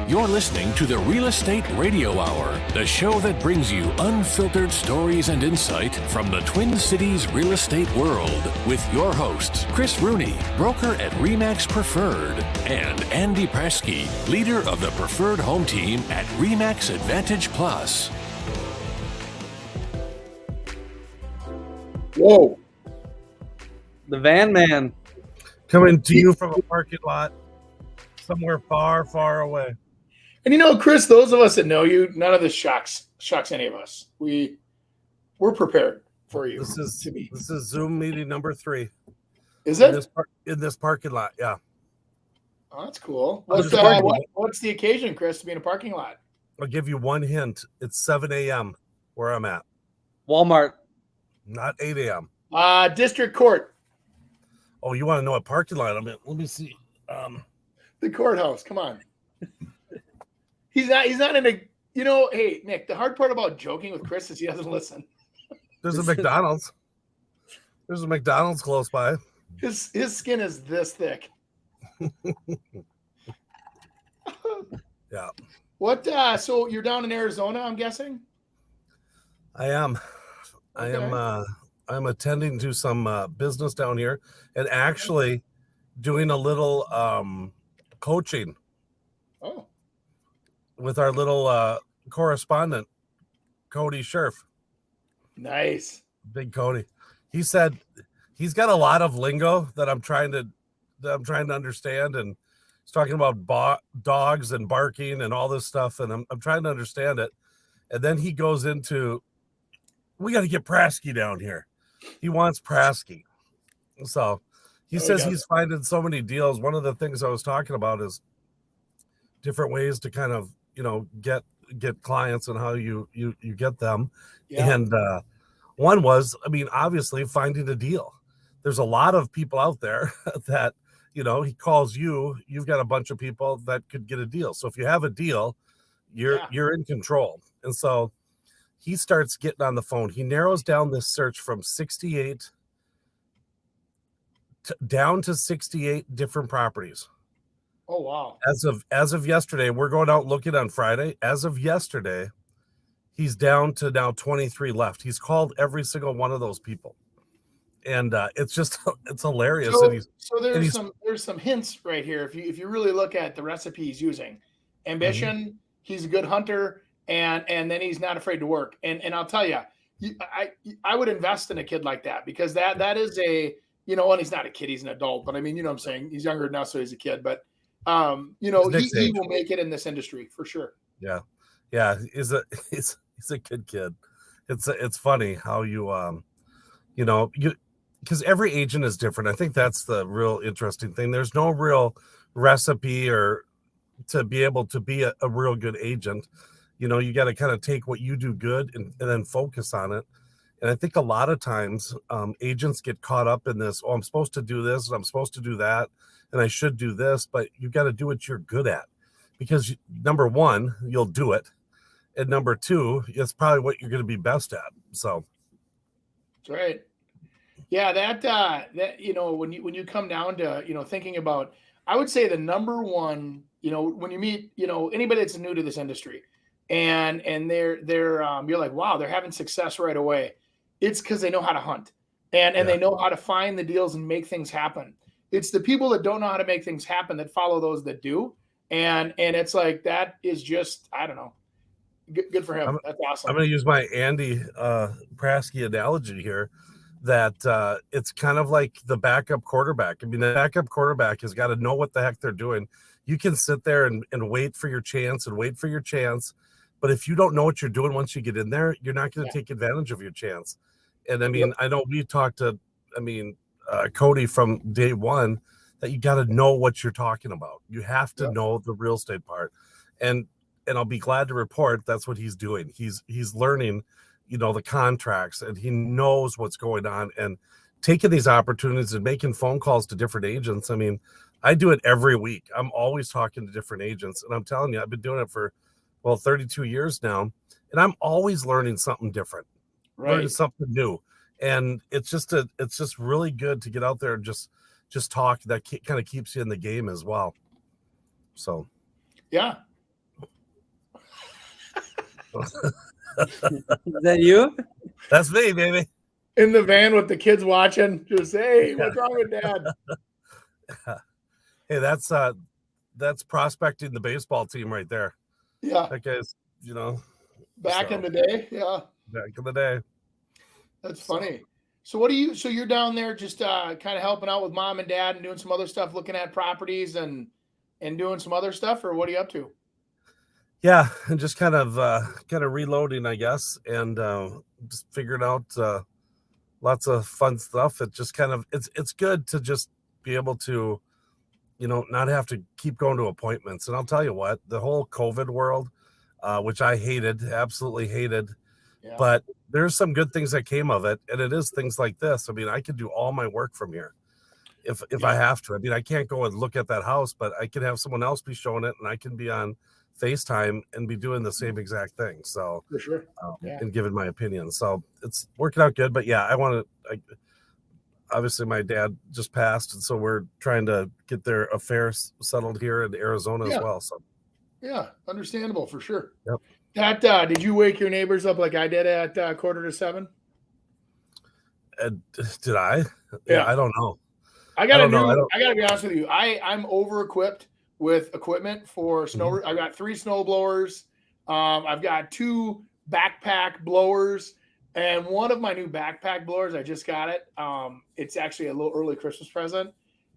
You're listening to the Real Estate Radio Hour, the show that brings you unfiltered stories and insight from the Twin Cities real estate world with your hosts, Chris Rooney, broker at RE/MAX Preferred, and Andy Presky, leader of the Preferred Home Team at RE/MAX Advantage Plus. Whoa. The Van Man. Coming to you from a parking lot somewhere far, far away. And you know, Chris, those of us that know you, none of this shocks any of us. We're prepared for you. This is Zoom meeting number 3. Is it? In this parking lot, yeah. Oh, that's cool. What's the occasion, Chris, to be in a parking lot? I'll give you one hint. It's 7 a.m. where I'm at. Walmart. Not 8 a.m. District Court. Oh, you want to know what parking lot I'm in? Let me see. The courthouse. Come on. He's not in a, hey, Nick, the hard part about joking with Chris is he doesn't listen. There's a McDonald's. There's a McDonald's close by. His skin is this thick. Yeah. What, so you're down in Arizona, I'm guessing? I am. Okay. I'm attending to some business down here and actually doing a little coaching. Oh. With our little correspondent, Cody Scherf. Nice. Big Cody. He said he's got a lot of lingo that I'm trying to understand, and he's talking about dogs and barking and all this stuff, and I'm trying to understand it. And then he goes into, we got to get Prasky down here. He wants Prasky. So he says he's finding so many deals. One of the things I was talking about is different ways to kind of, get clients and how you get them. Yeah. And one was, obviously finding a deal. There's a lot of people out there that, he calls you've got a bunch of people that could get a deal. So if you have a deal, you're in control. And so he starts getting on the phone. He narrows down this search from 68 down to 68 different properties. Oh, wow. As of yesterday, we're going out looking on Friday. As of yesterday, he's down to now 23 left. He's called every single one of those people. And it's hilarious. So there's some hints right here. If you really look at the recipe he's using, ambition, he's a good hunter, and then he's not afraid to work. And I'll tell you, I would invest in a kid like that, because that is a, and he's not a kid, he's an adult, but you know what I'm saying? He's younger now, so he's a kid, but he will make it in this industry for sure. Yeah. Yeah. He's a good kid. It's funny how because every agent is different. I think that's the real interesting thing. There's no real recipe or to be able to be a real good agent. You got to kind of take what you do good and then focus on it. And I think a lot of times agents get caught up in this, I'm supposed to do this and I'm supposed to do that and I should do this, but you got to do what you're good at, because number one, you'll do it. And number two, it's probably what you're going to be best at. So. That's right. Yeah. That when you come down to, thinking about, I would say the number one, when you meet, anybody that's new to this industry and they're you're like, wow, they're having success right away. It's because they know how to hunt and they know how to find the deals and make things happen. It's the people that don't know how to make things happen that follow those that do. And it's like, that is just, I don't know. Good for him. That's awesome. I'm going to use my Andy Prasky analogy here, that it's kind of like the backup quarterback. The backup quarterback has got to know what the heck they're doing. You can sit there and wait for your chance. But if you don't know what you're doing once you get in there, you're not going to take advantage of your chance. And I know we talked to, Cody from day one, that you got to know what you're talking about. You have to know the real estate part. And I'll be glad to report that's what he's doing. He's learning, the contracts, and he knows what's going on and taking these opportunities and making phone calls to different agents. I do it every week. I'm always talking to different agents, and I'm telling you, I've been doing it for 32 years now, and I'm always learning something different, learning something new. And it's just really good to get out there and just talk. That kind of keeps you in the game as well. So, yeah. Is that you? That's me, baby. In the van with the kids watching, just hey, what's wrong with Dad? Hey, that's prospecting the baseball team right there. Yeah, That guy's, back in the day. Yeah, back in the day. that's funny. So what do you? So you're down there just kind of helping out with Mom and Dad and doing some other stuff, looking at properties and doing some other stuff, or what are you up to? Yeah, and just kind of reloading, I guess, and just figuring out lots of fun stuff. It just kind of it's good to just be able to, not have to keep going to appointments. And I'll tell you what, the whole COVID world, which I hated, absolutely hated, Yeah. but there's some good things that came of it, and it is things like this. I mean, I could do all my work from here if I have to. I mean, I can't go and look at that house, but I can have someone else be showing it, and I can be on FaceTime and be doing the same exact thing. So For sure. and giving my opinion. So it's working out good. But yeah, obviously my dad just passed, and so we're trying to get their affairs settled here in Arizona as well. So yeah, understandable for sure. Yep. That did you wake your neighbors up like I did at 6:45? Did I? Yeah. I don't know. I gotta be honest with you. I'm over equipped with equipment for snow. I've got 3 snow blowers. I've got 2 backpack blowers, and one of my new backpack blowers, I just got it. It's actually a little early Christmas present.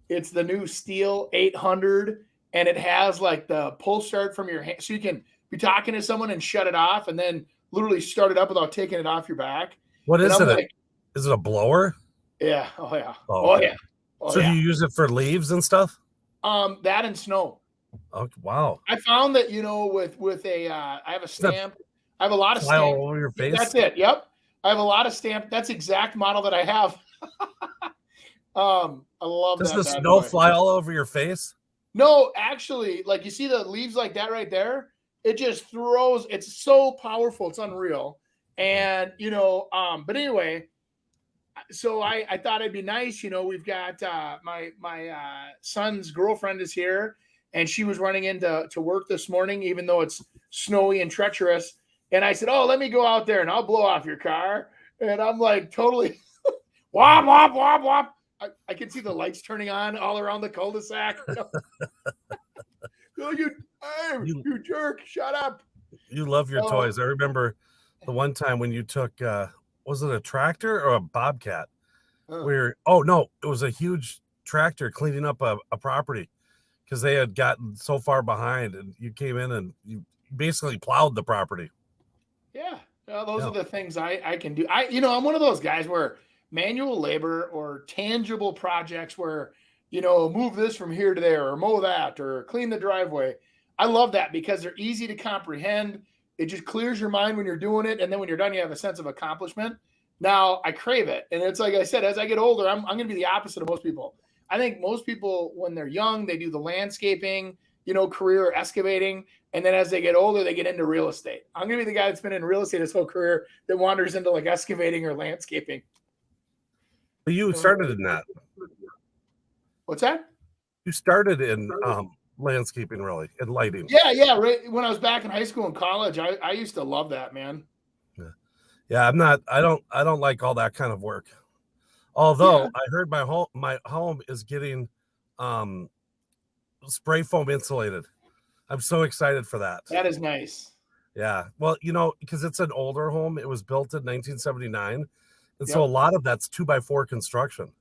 It's the new Steel 800, and it has like the pull start from your hand, so you can be talking to someone and shut it off, and then literally start it up without taking it off your back. What is it? Like, is it a blower? Yeah. Oh yeah. Okay. So do you use it for leaves and stuff? That and snow. Oh wow! I found that with a I have a stamp. I have a lot of stamp all over your face. That's it. Yep. I have a lot of stamp. That's exact model that I have. I love that. Does the snow fly all over your face? No, actually, like you see the leaves like that right there. It just throws. It's so powerful. It's unreal. And but anyway. So I thought it'd be nice, we've got my son's girlfriend is here, and she was running into work this morning, even though it's snowy and treacherous. And I said, oh, let me go out there and I'll blow off your car. And I'm like totally wop, wop, wop, wop. I can see the lights turning on all around the cul-de-sac. Oh, you jerk, shut up. You love your toys. I remember the one time when you took was it a tractor or a bobcat? It was a huge tractor cleaning up a property because they had gotten so far behind, and you came in and you basically plowed the property. Yeah, those are the things I can do. I'm one of those guys where manual labor or tangible projects where, move this from here to there or mow that or clean the driveway. I love that because they're easy to comprehend. It just clears your mind when you're doing it. And then when you're done, you have a sense of accomplishment. Now I crave it. And it's like I said, as I get older, I'm going to be the opposite of most people. I think most people, when they're young, they do the landscaping, career excavating. And then as they get older, they get into real estate. I'm going to be the guy that's been in real estate his whole career that wanders into like excavating or landscaping. But you started in that. What's that? You started in landscaping, really, and lighting. Yeah. Right. When I was back in high school and college, I used to love that, man. Yeah. I don't like all that kind of work. Although I heard my home is getting spray foam insulated. I'm so excited for that. That is nice. Yeah. Well, because it's an older home. It was built in 1979. And so a lot of that's 2x4 construction.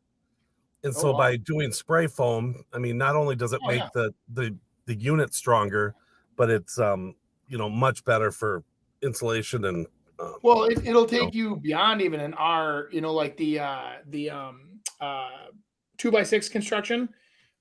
And so by doing spray foam, I mean, not only does it make the unit stronger, but it's, much better for insulation and. Well, it'll take you beyond even an R, like the 2x6 construction.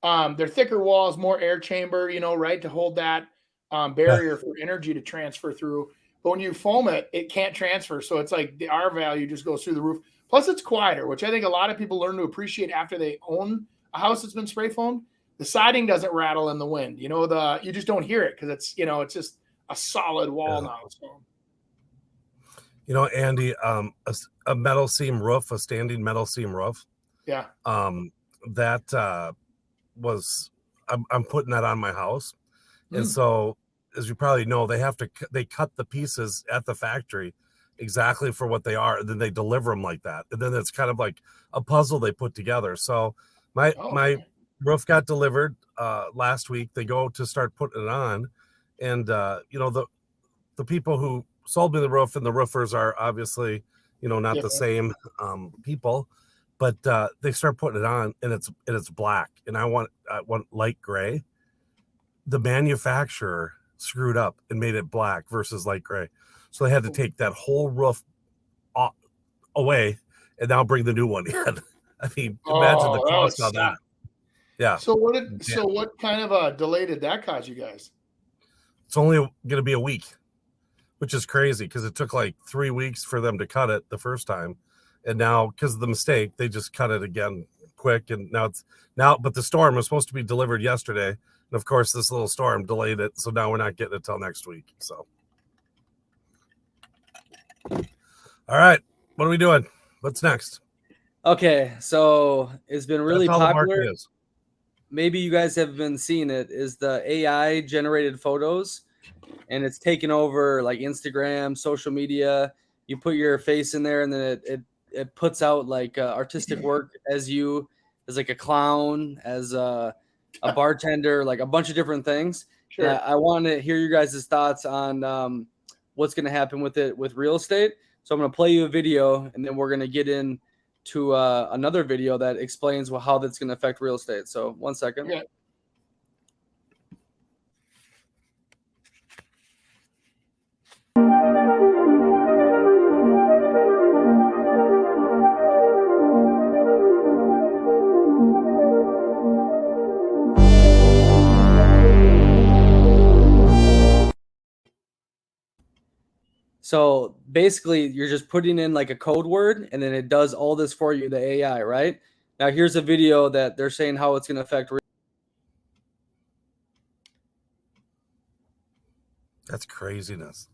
They're thicker walls, more air chamber, right, to hold that barrier for energy to transfer through. But when you foam it, it can't transfer. So it's like the R value just goes through the roof. Plus, it's quieter, which I think a lot of people learn to appreciate after they own a house that's been spray foamed. The siding doesn't rattle in the wind. You just don't hear it because it's it's just a solid wall now. So. Andy, a metal seam roof, a standing metal seam roof. Yeah. That was I'm putting that on my house, and so as you probably know, they cut the pieces at the factory exactly for what they are, and then they deliver them like that. And then it's kind of like a puzzle they put together. So my roof got delivered last week. They go to start putting it on, and the people who sold me the roof and the roofers are obviously not the same people, but they start putting it on, and it's black, and I want light gray. The manufacturer screwed up and made it black versus light gray, so they had to take that whole roof away and now bring the new one in. I mean, imagine the cost of that. Yeah. So what kind of a delay did that cause you guys? It's only going to be a week, which is crazy because it took like 3 weeks for them to cut it the first time, and now because of the mistake, they just cut it again quick. And but the storm was supposed to be delivered yesterday, and of course this little storm delayed it, so now we're not getting it till next week. So, all right, what are we doing? What's next? Okay, so it's been really popular. Is. Maybe you guys have been seeing it. Is the AI generated photos, and it's taken over like Instagram, social media. You put your face in there, and then it puts out like artistic work as like a clown, as a bartender, like a bunch of different things. Sure. I want to hear your guys' thoughts on what's going to happen with it with real estate. So I'm going to play you a video, and then we're going to get into another video that explains how that's going to affect real estate. So 1 second. Yeah. So basically, you're just putting in like a code word, and then it does all this for you, the AI, right? Now, here's a video that they're saying how it's going to affect. That's craziness.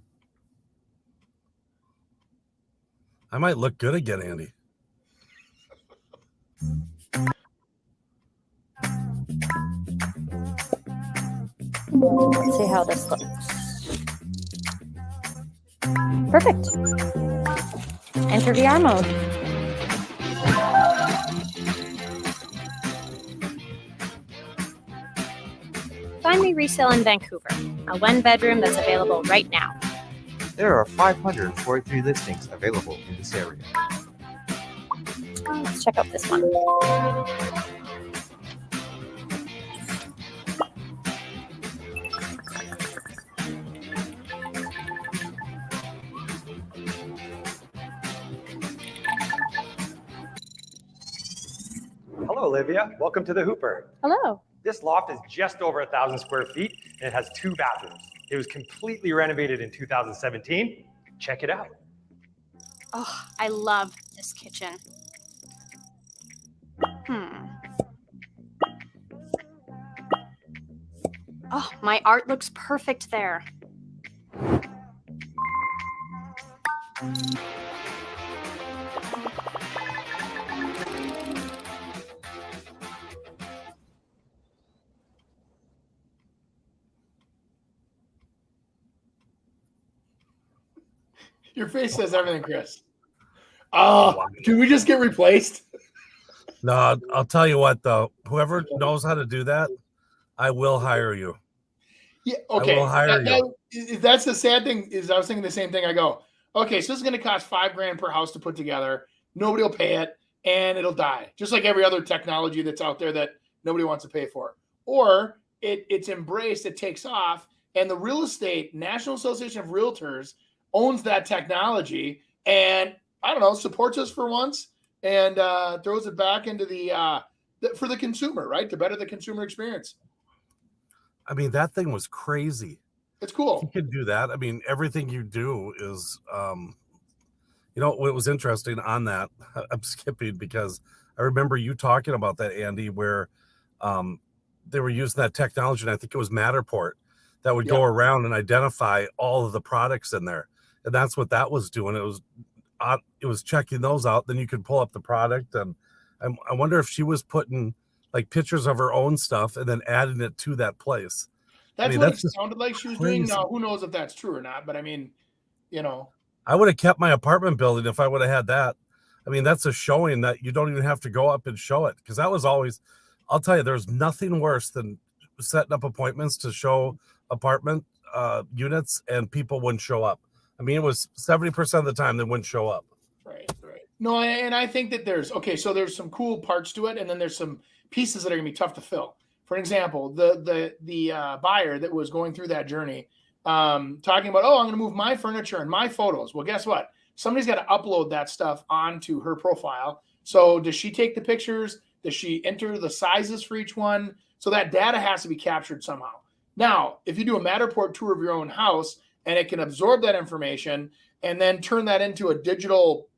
I might look good again, Andy. Let's see how this looks. Perfect. Enter VR mode. Find me resale in Vancouver, a one-bedroom that's available right now. There are 543 listings available in this area. Let's check out this one. Hello, Olivia. Welcome to the Hooper. Hello. This loft is just over 1,000 square feet, and it has 2 bathrooms. It was completely renovated in 2017. Check it out. Oh, I love this kitchen. Oh, my art looks perfect there. Your face says everything, Chris. Oh, can we just get replaced? No, I'll tell you what, though. Whoever knows how to do that, I will hire you. Yeah, okay. I will hire you. That's the sad thing. Is I was thinking the same thing. I go, okay, so this is going to cost $5,000 per house to put together. Nobody will pay it, and it'll die, just like every other technology that's out there that nobody wants to pay for. Or it's embraced, it takes off, and the real estate National Association of Realtors owns that technology, and I don't know, supports us for once, and throws it back into for the consumer, right? To better the consumer experience. I mean, that thing was crazy. It's cool. You can do that. I mean, everything you do is, what was interesting on that, I'm skipping because I remember you talking about that, Andy, where they were using that technology, and I think it was Matterport, that would go around and identify all of the products in there. And that's what that was doing. It was checking those out. Then you could pull up the product. And I wonder if she was putting like pictures of her own stuff and then adding it to that place. That's mean, what that's it just sounded like she was doing. crazy. Now, who knows if that's true or not? But I mean, you know, I would have kept my apartment building if I would have had that. I mean, that's a showing that you don't even have to go up and show it, because that was always, I'll tell you, there's nothing worse than setting up appointments to show apartment units and people wouldn't show up. I mean, it was 70% of the time they wouldn't show up. right. No, and I think that there's there's some cool parts to it, and then there's some pieces that are gonna be tough to fill. For example, the buyer that was going through that journey, talking about, I'm going to move my furniture and my photos. Well, guess what? Somebody's got to upload that stuff onto her profile. So does she take the pictures? Does she enter the sizes for each one? So that data has to be captured somehow. Now, if you do a Matterport tour of your own house and it can absorb that information and then turn that into a digital,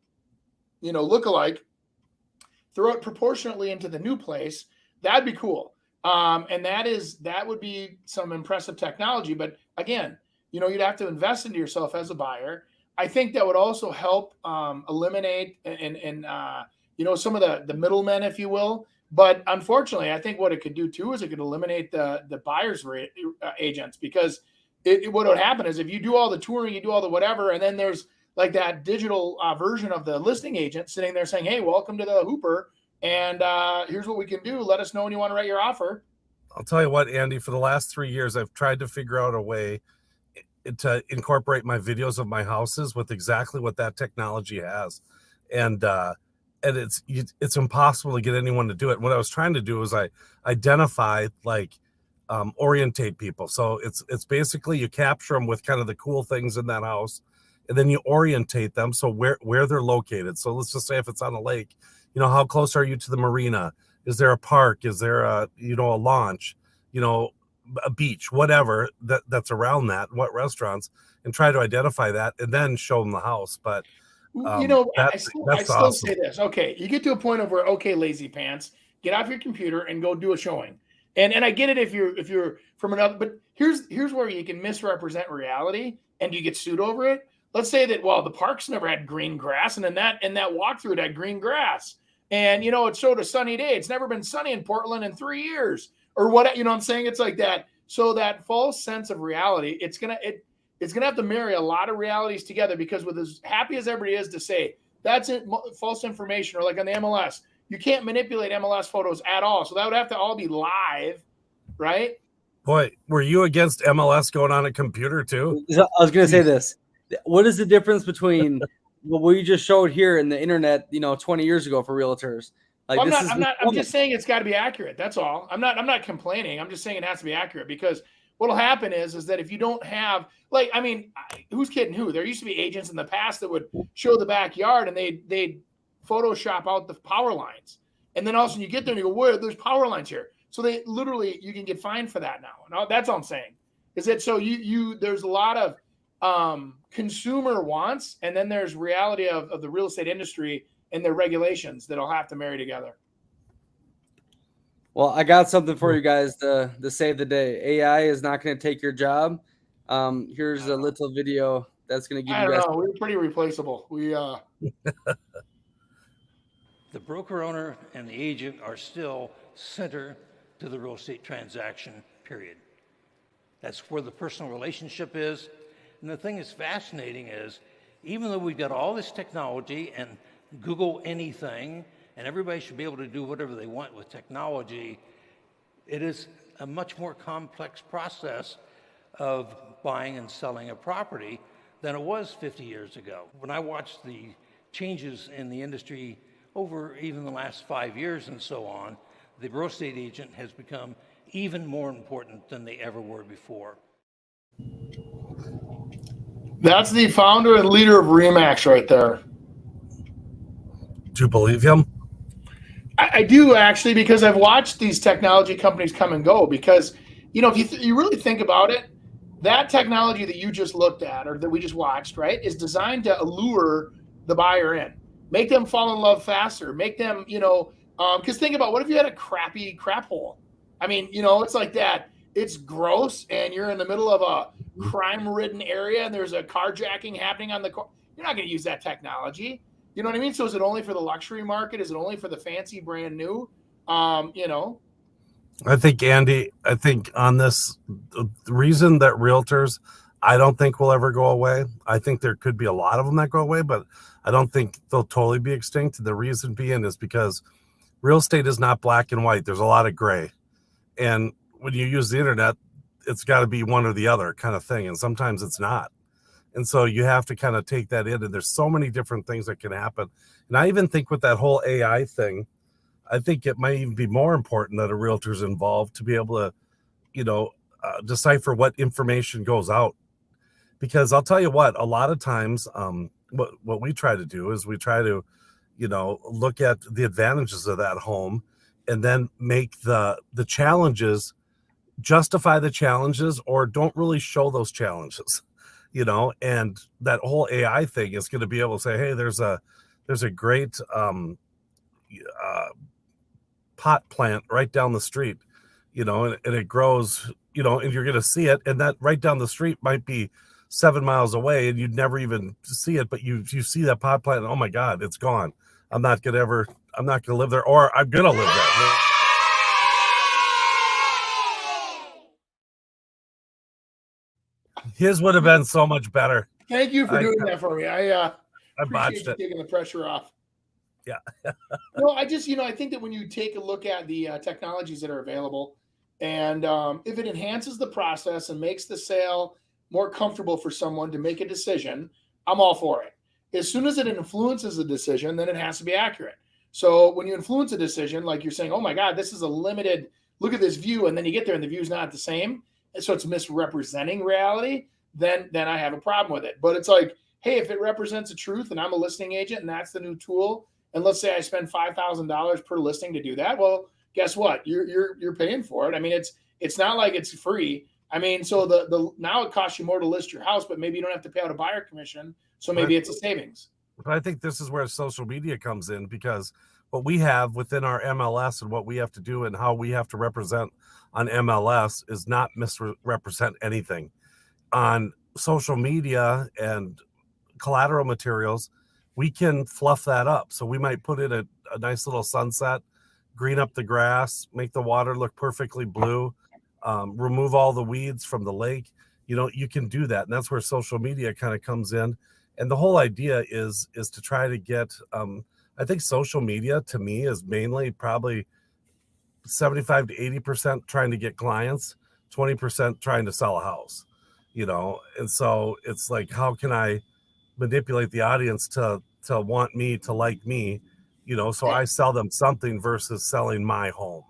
lookalike, throw it proportionately into the new place, that'd be cool. And that would be some impressive technology. But again, you'd have to invest into yourself as a buyer. I think that would also help eliminate and some of the middlemen, if you will. But unfortunately, I think what it could do too is it could eliminate the buyer's agents, because what would happen is if you do all the touring, you do all the whatever, and then there's like that digital version of the listing agent sitting there saying, "Hey, welcome to the Hooper. And here's what we can do. Let us know when you want to write your offer." I'll tell you what, Andy, for the last 3 years, I've tried to figure out a way to incorporate my videos of my houses with exactly what that technology has. And it's impossible to get anyone to do it. What I was trying to do was I identify, orientate people. So it's basically you capture them with kind of the cool things in that house, and then you orientate them. So where they're located. So let's just say if it's on a lake, how close are you to the marina? Is there a park? Is there a launch, a beach, whatever that's around that, what restaurants, and try to identify that and then show them the house. But I still awesome. Say this. Okay. You get to a point of where, okay, lazy pants, get off your computer and go do a showing. And I get it if you're from another, but here's where you can misrepresent reality and you get sued over it. Let's say that, the park's never had green grass, and in that walkthrough it had green grass. And, it showed a sunny day. It's never been sunny in Portland in 3 years or what, what I'm saying? It's like that. So that false sense of reality, it's going to have to marry a lot of realities together, because with as happy as everybody is to say that's it, false information, or like on the MLS, you can't manipulate MLS photos at all. So that would have to all be live, right? Boy, were you against MLS going on a computer too? I was going to say this. What is the difference between what we just showed here and the internet, 20 years ago for realtors? I'm just saying it's got to be accurate. That's all. I'm not complaining. I'm just saying it has to be accurate, because what'll happen is that if you don't have, who's kidding who? There used to be agents in the past that would show the backyard and they'd Photoshop out the power lines. And then all of a sudden you get there and you go, where? There's power lines here. So they literally, you can get fined for that now. And that's all I'm saying. Is that so there's a lot of consumer wants, and then there's reality of the real estate industry and their regulations that'll have to marry together. Well, I got something for you guys to save the day. AI is not going to take your job. Here's a little video that's going to give you guys. We're pretty replaceable. The broker owner and the agent are still center to the real estate transaction, period. That's where the personal relationship is. And the thing that's fascinating is, even though we've got all this technology and Google anything, and everybody should be able to do whatever they want with technology, it is a much more complex process of buying and selling a property than it was 50 years ago. When I watched the changes in the industry over even the last 5 years and so on, the real estate agent has become even more important than they ever were before. That's the founder and leader of RE/MAX right there. Do you believe him? I do, actually, because I've watched these technology companies come and go. Because, if you really think about it, that technology that you just looked at or that we just watched, right, is designed to allure the buyer in, make them fall in love faster, make them, because think about, what if you had a crappy crap hole? I mean, it's like that. It's gross, and you're in the middle of a crime-ridden area, and there's a carjacking happening on the car. You're not going to use that technology. You know what I mean? So is it only for the luxury market? Is it only for the fancy brand new? I think, Andy, on this, the reason that realtors, I don't think will ever go away. I think there could be a lot of them that go away, but I don't think they'll totally be extinct. The reason being is because real estate is not black and white. There's a lot of gray. And when you use the internet, it's got to be one or the other kind of thing. And sometimes it's not. And so you have to kind of take that in. And there's so many different things that can happen. And I even think with that whole AI thing, I think it might even be more important that a realtor's involved to be able to, decipher what information goes out. Because I'll tell you what, a lot of times, what we try to do is we try to, look at the advantages of that home, and then make the challenges, justify the challenges, or don't really show those challenges, and that whole AI thing is going to be able to say, hey, there's a great pot plant right down the street, and it grows, and you're going to see it, and that right down the street might be 7 miles away, and you'd never even see it, but you see that pot plant, and oh my God, it's gone. I'm not going to live there, or I'm going to live there. His would have been so much better. Thank you for doing that for me. I botched it. Taking the pressure off. Yeah. No, I just, I think that when you take a look at the technologies that are available, and if it enhances the process and makes the sale more comfortable for someone to make a decision, I'm all for it. As soon as it influences a decision, then it has to be accurate. So when you influence a decision, like you're saying, oh my God, this is a limited, look at this view, and then you get there and the view's not the same, and so it's misrepresenting reality, then I have a problem with it. But it's like, hey, if it represents a truth and I'm a listing agent and that's the new tool, and let's say I spend $5,000 per listing to do that, well, guess what? You're paying for it. I mean, it's not like it's free. I mean, so the now it costs you more to list your house, but maybe you don't have to pay out a buyer commission. So maybe it's a savings. But I think this is where social media comes in, because what we have within our MLS and what we have to do and how we have to represent on MLS is not misrepresent anything. On social media and collateral materials, we can fluff that up. So we might put in a nice little sunset, green up the grass, make the water look perfectly blue, remove all the weeds from the lake. You can do that. And that's where social media kind of comes in. And the whole idea is to try to get, I think social media to me is mainly probably 75 to 80% trying to get clients, 20% trying to sell a house, and so it's like, how can I manipulate the audience to want me, to like me, so I sell them something versus selling my home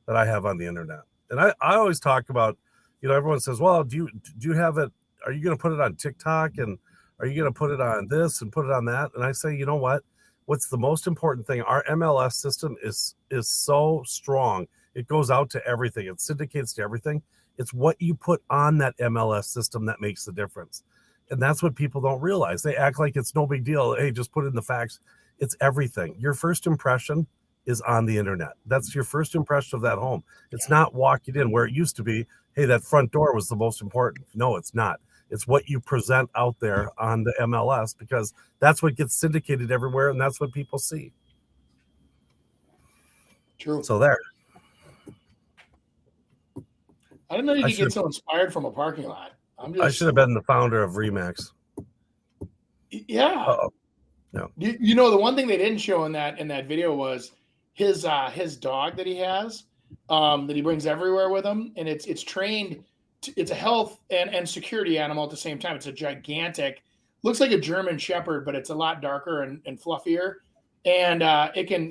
that I have on the internet. And I always talk about, everyone says, well, do you have it? Are you going to put it on TikTok? And are you going to put it on this and put it on that? And I say, you know what? What's the most important thing? Our MLS system is so strong. It goes out to everything. It syndicates to everything. It's what you put on that MLS system that makes the difference. And that's what people don't realize. They act like it's no big deal. Hey, just put in the facts. It's everything. Your first impression is on the internet. That's your first impression of that home. It's not walking in where it used to be, hey, that front door was the most important. No, it's not. It's what you present out there on the MLS, because that's what gets syndicated everywhere, and that's what people see. True. So there. I didn't know you could get so inspired from a parking lot. I should have been the founder of Remax. Yeah. Uh-oh. No. The one thing they didn't show in that video was his dog that he has, that he brings everywhere with him, and it's trained. It's a health and security animal at the same time. It's a gigantic, looks like a German Shepherd, but it's a lot darker and fluffier. And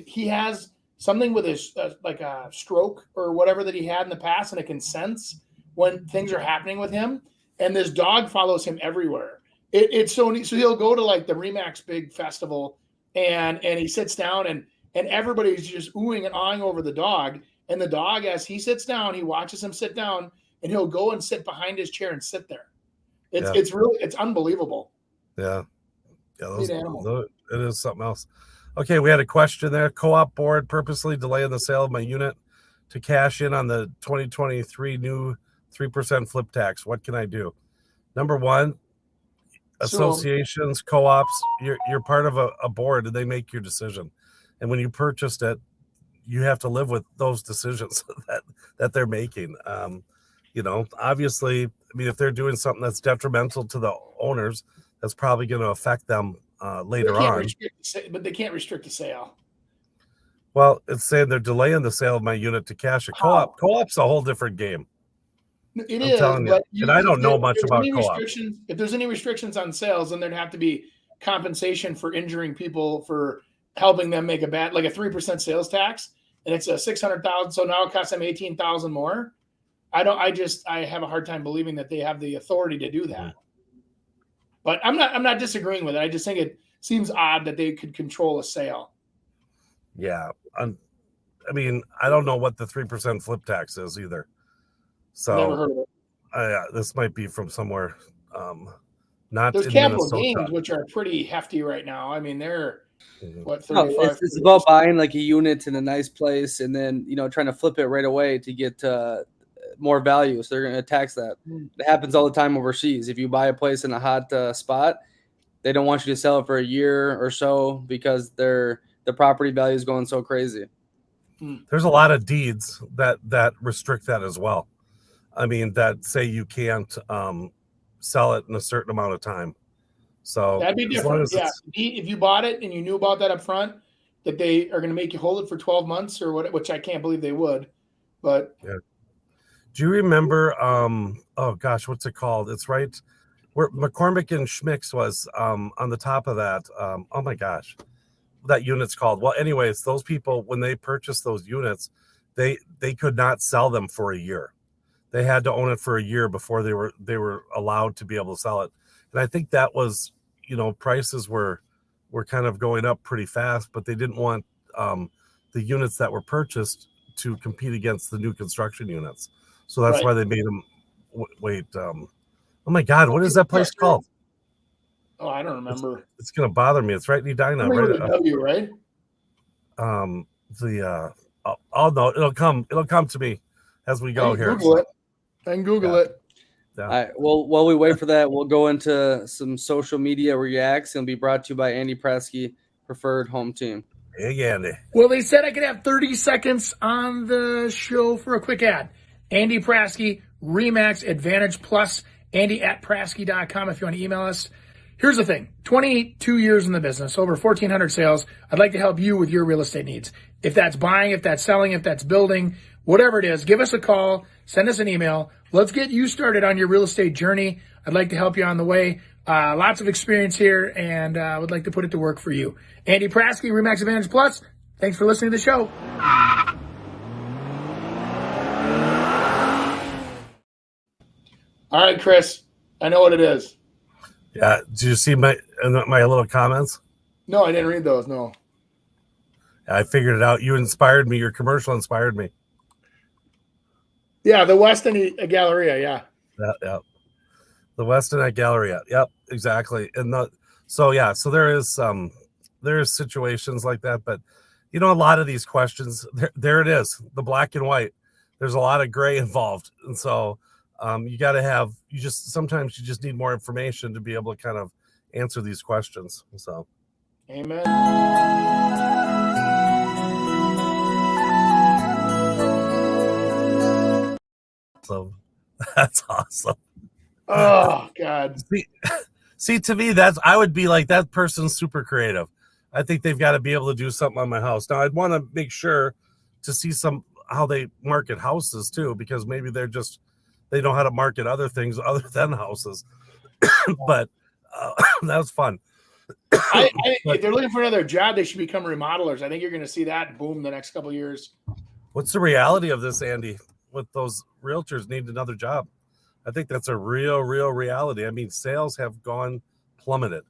he has something with his like a stroke or whatever that he had in the past, and it can sense when things are happening with him. And this dog follows him everywhere. It's so neat. So he'll go to like the Remax big festival, and he sits down, and everybody's just oohing and awing over the dog. And the dog, as he sits down, he watches him sit down, and he'll go and sit behind his chair and sit there. It's unbelievable. Yeah. Neat animal. It is something else. Okay, we had a question there. Co-op board purposely delaying the sale of my unit to cash in on the 2023 new 3% flip tax. What can I do? Number one, associations, co-ops, you're part of a board, and they make your decision. And when you purchased it, you have to live with those decisions that they're making. Obviously, I mean, if they're doing something that's detrimental to the owners, that's probably going to affect them later on. But they can't restrict the sale. Well, it's saying they're delaying the sale of my unit to cash a co-op. Co-op's a whole different game. It is, but and I don't know much about co-op. If there's any restrictions on sales, then there'd have to be compensation for injuring people for helping them make a 3% sales tax, and it's a $600,000. So now it costs them $18,000 more. I have a hard time believing that they have the authority to do that. But I'm not disagreeing with it. I just think it seems odd that they could control a sale. Yeah, I mean, I don't know what the 3% flip tax is either. So never heard of it. This might be from somewhere. Not there's in capital Minnesota. gains, which are pretty hefty right now. I mean, they're what 35. No, it's about buying like a unit in a nice place and then trying to flip it right away to get more value. So they're going to tax that. It happens all the time overseas. If you buy a place in a hot spot, they don't want you to sell it for a year or so because the property value is going so crazy. There's a lot of deeds that restrict that as well. I mean, that say you can't sell it in a certain amount of time. So that'd be different. Yeah, if you bought it and you knew about that up front, that they are going to make you hold it for 12 months or what, which I can't believe they would. But yeah. Do you remember? Oh gosh, what's it called? It's right where McCormick and Schmick's was on the top of that. Oh my gosh, that unit's called. Well, anyways, those people when they purchased those units, they could not sell them for a year. They had to own it for a year before they were allowed to be able to sell it. And I think that was, prices were kind of going up pretty fast, but they didn't want the units that were purchased to compete against the new construction units. So that's why they made them wait. Oh my God, what is that place called? Oh, I don't remember. It's going to bother me. It's right in Edina. Right? W, right? Oh no, it'll come to me as we go here. Google it. I can Google it. Yeah. All right. Well, while we wait for that, we'll go into some social media reacts. It'll be brought to you by Andy Prasky, Preferred Home Team. Hey, Andy. Well, they said I could have 30 seconds on the show for a quick ad. Andy Prasky, Remax Advantage Plus, Andy@Prasky.com if you want to email us. Here's the thing. 22 years in the business, over 1,400 sales. I'd like to help you with your real estate needs. If that's buying, if that's selling, if that's building, whatever it is, give us a call, send us an email. Let's get you started on your real estate journey. I'd like to help you on the way. Lots of experience here, and I would like to put it to work for you. Andy Prasky, Remax Advantage Plus. Thanks for listening to the show. All right, Chris. I know what it is. Yeah. Did you see my little comments? No, I didn't read those. No. I figured it out. You inspired me. Your commercial inspired me. Yeah, the Weston Galleria. Yeah. Yeah. The Weston Galleria. Yep, exactly. And so there is situations like that, but a lot of these questions, there it is, the black and white. There's a lot of gray involved, and so sometimes you just need more information to be able to kind of answer these questions. So, amen. So that's awesome. Oh God. See, to me, I would be like, that person's super creative. I think they've got to be able to do something on my house. Now I'd want to make sure to see how they market houses too, because maybe they know how to market other things other than houses. But that was fun. If they're looking for another job, they should become remodelers. I think you're going to see that boom the next couple of years. What's the reality of this, Andy? With those realtors need another job. I think that's a real reality. I mean, sales have gone plummeted,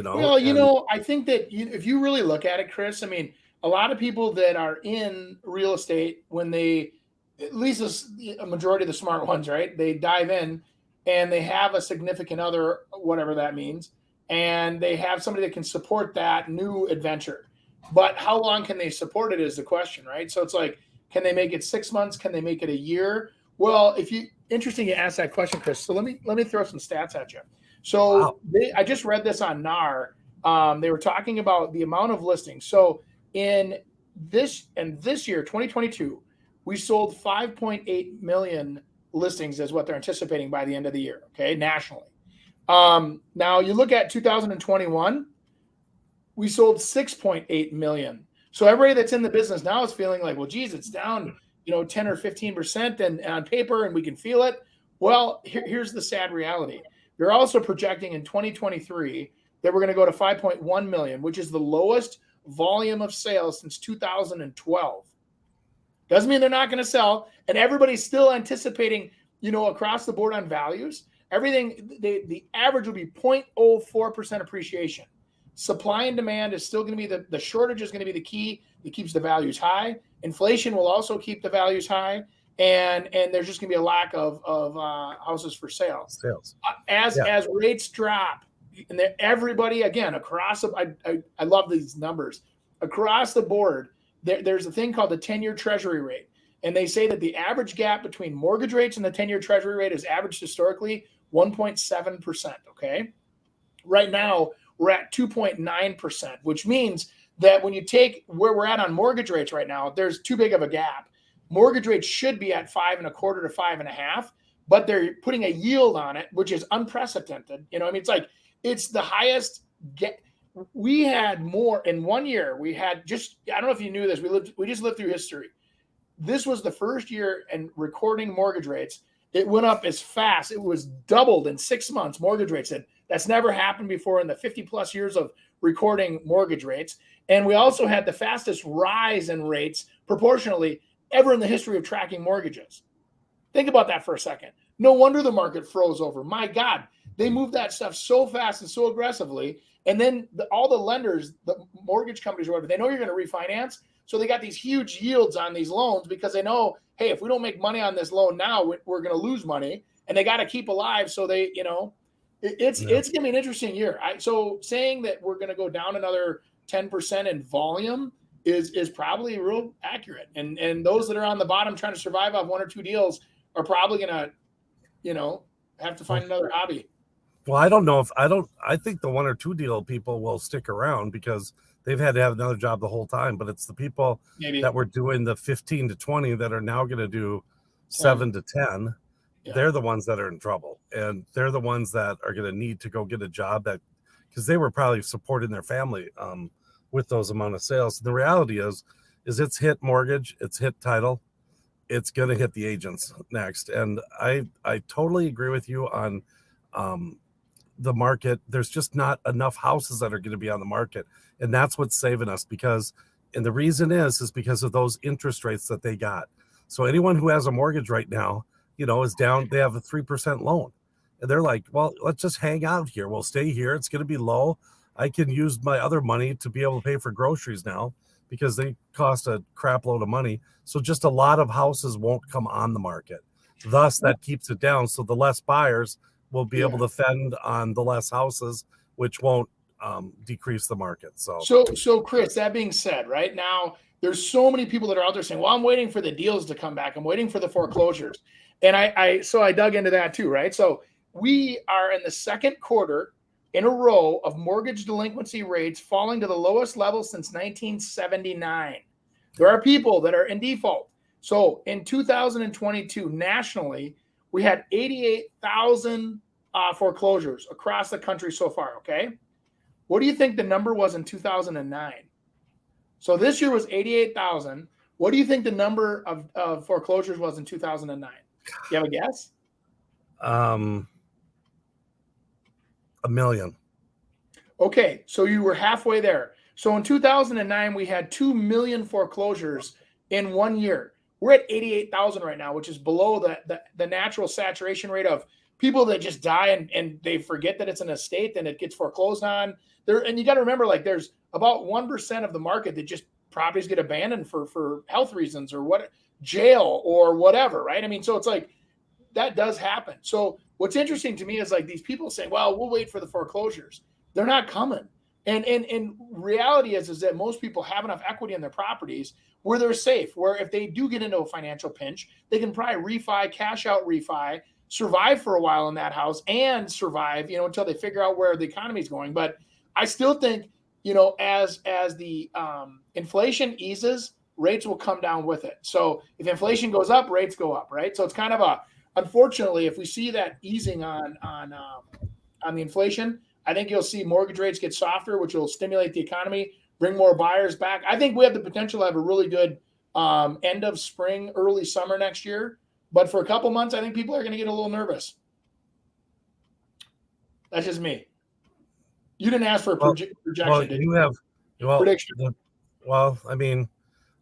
Well, I think that if you really look at it, Chris, I mean, a lot of people that are in real estate, when at least a majority of the smart ones, right? They dive in and they have a significant other, whatever that means, and they have somebody that can support that new adventure. But how long can they support it is the question, right? So it's like, can they make it 6 months? Can they make it a year? Well, interesting you asked that question, Chris. So let me throw some stats at you. So I just read this on NAR. They were talking about the amount of listings. So in this year, 2022, we sold 5.8 million listings is what they're anticipating by the end of the year, okay, nationally. Now you look at 2021, we sold 6.8 million. So everybody that's in the business now is feeling like, well, geez, it's down, 10 or 15% and on paper, and we can feel it. Well, here's the sad reality. They're also projecting in 2023 that we're going to go to 5.1 million, which is the lowest volume of sales since 2012. Doesn't mean they're not going to sell, and everybody's still anticipating, across the board on values. Everything, the average will be 0.04% appreciation. Supply and demand is still going to be the shortage is going to be the key that keeps the values high. Inflation will also keep the values high, and there's just going to be a lack of houses for sale. As rates drop, and everybody again across I love these numbers across the board. There's a thing called the 10-year Treasury rate, and they say that the average gap between mortgage rates and the 10-year Treasury rate is averaged historically 1.7%. Okay, right now we're at 2.9%, which means that when you take where we're at on mortgage rates right now, there's too big of a gap. Mortgage rates should be at 5.25 to 5.5, but they're putting a yield on it, which is unprecedented. It's the highest we had more in 1 year. We had I don't know if you knew this. We just lived through history. This was the first year in recording mortgage rates. It went up as fast. It was doubled in 6 months. Mortgage rates that's never happened before in the 50 plus years of recording mortgage rates. And we also had the fastest rise in rates proportionally ever in the history of tracking mortgages. Think about that for a second. No wonder the market froze over. My God, they moved that stuff so fast and so aggressively. And then all the lenders, the mortgage companies or whatever, they know you're going to refinance. So they got these huge yields on these loans because they know, hey, if we don't make money on this loan now, we're going to lose money. And they got to keep alive. So they, it's going to be an interesting year. So saying that we're going to go down another 10% in volume is probably real accurate. And those that are on the bottom trying to survive off one or two deals are probably going to, have to find another hobby. Well, I don't know I think the one or two deal people will stick around because they've had to have another job the whole time, but it's the people that were doing the 15 to 20 that are now going to do 7 to 10. Yeah. They're the ones that are in trouble, and they're the ones that are going to need to go get a job because they were probably supporting their family with those amount of sales. And the reality is it's hit mortgage, it's hit title, it's going to hit the agents next. And I totally agree with you on the market. There's just not enough houses that are going to be on the market. And that's what's saving us and the reason is because of those interest rates that they got. So anyone who has a mortgage right now, is down, they have a 3% loan. And they're like, well, let's just hang out here. We'll stay here. It's going to be low. I can use my other money to be able to pay for groceries now because they cost a crap load of money. So just a lot of houses won't come on the market. Thus, that keeps it down. So the less buyers will be able to fend on the less houses, which won't decrease the market. So Chris, that being said, right now, there's so many people that are out there saying, well, I'm waiting for the deals to come back. I'm waiting for the foreclosures. And I dug into that too, right? So we are in the second quarter in a row of mortgage delinquency rates falling to the lowest level since 1979. There are people that are in default. So in 2022, nationally, we had 88,000 foreclosures across the country so far, okay? What do you think the number was in 2009? So this year was 88,000. What do you think the number of foreclosures was in 2009? You have a guess? 1 million. Okay, so you were halfway there. So in 2009, we had 2 million foreclosures in 1 year. We're at 88,000 right now, which is below the natural saturation rate of people that just die and they forget that it's an estate and it gets foreclosed on. And you got to remember, there's about 1% of the market that just properties get abandoned for health reasons or jail or whatever, right? I mean, so it's that does happen. So what's interesting to me is these people saying, well, we'll wait for the foreclosures. They're not coming. And reality is that most people have enough equity in their properties where they're safe, where if they do get into a financial pinch, they can probably cash out refi, survive for a while in that house and survive, until they figure out where the economy is going. But I still think as the inflation eases, rates will come down with it. So if inflation goes up, rates go up, right? So it's kind of unfortunately, if we see that easing on the inflation, I think you'll see mortgage rates get softer, which will stimulate the economy, bring more buyers back. I think we have the potential to have a really good end of spring, early summer next year. But for a couple months, I think people are going to get a little nervous. That's just me. You didn't ask for a projection, did you? Prediction. I mean,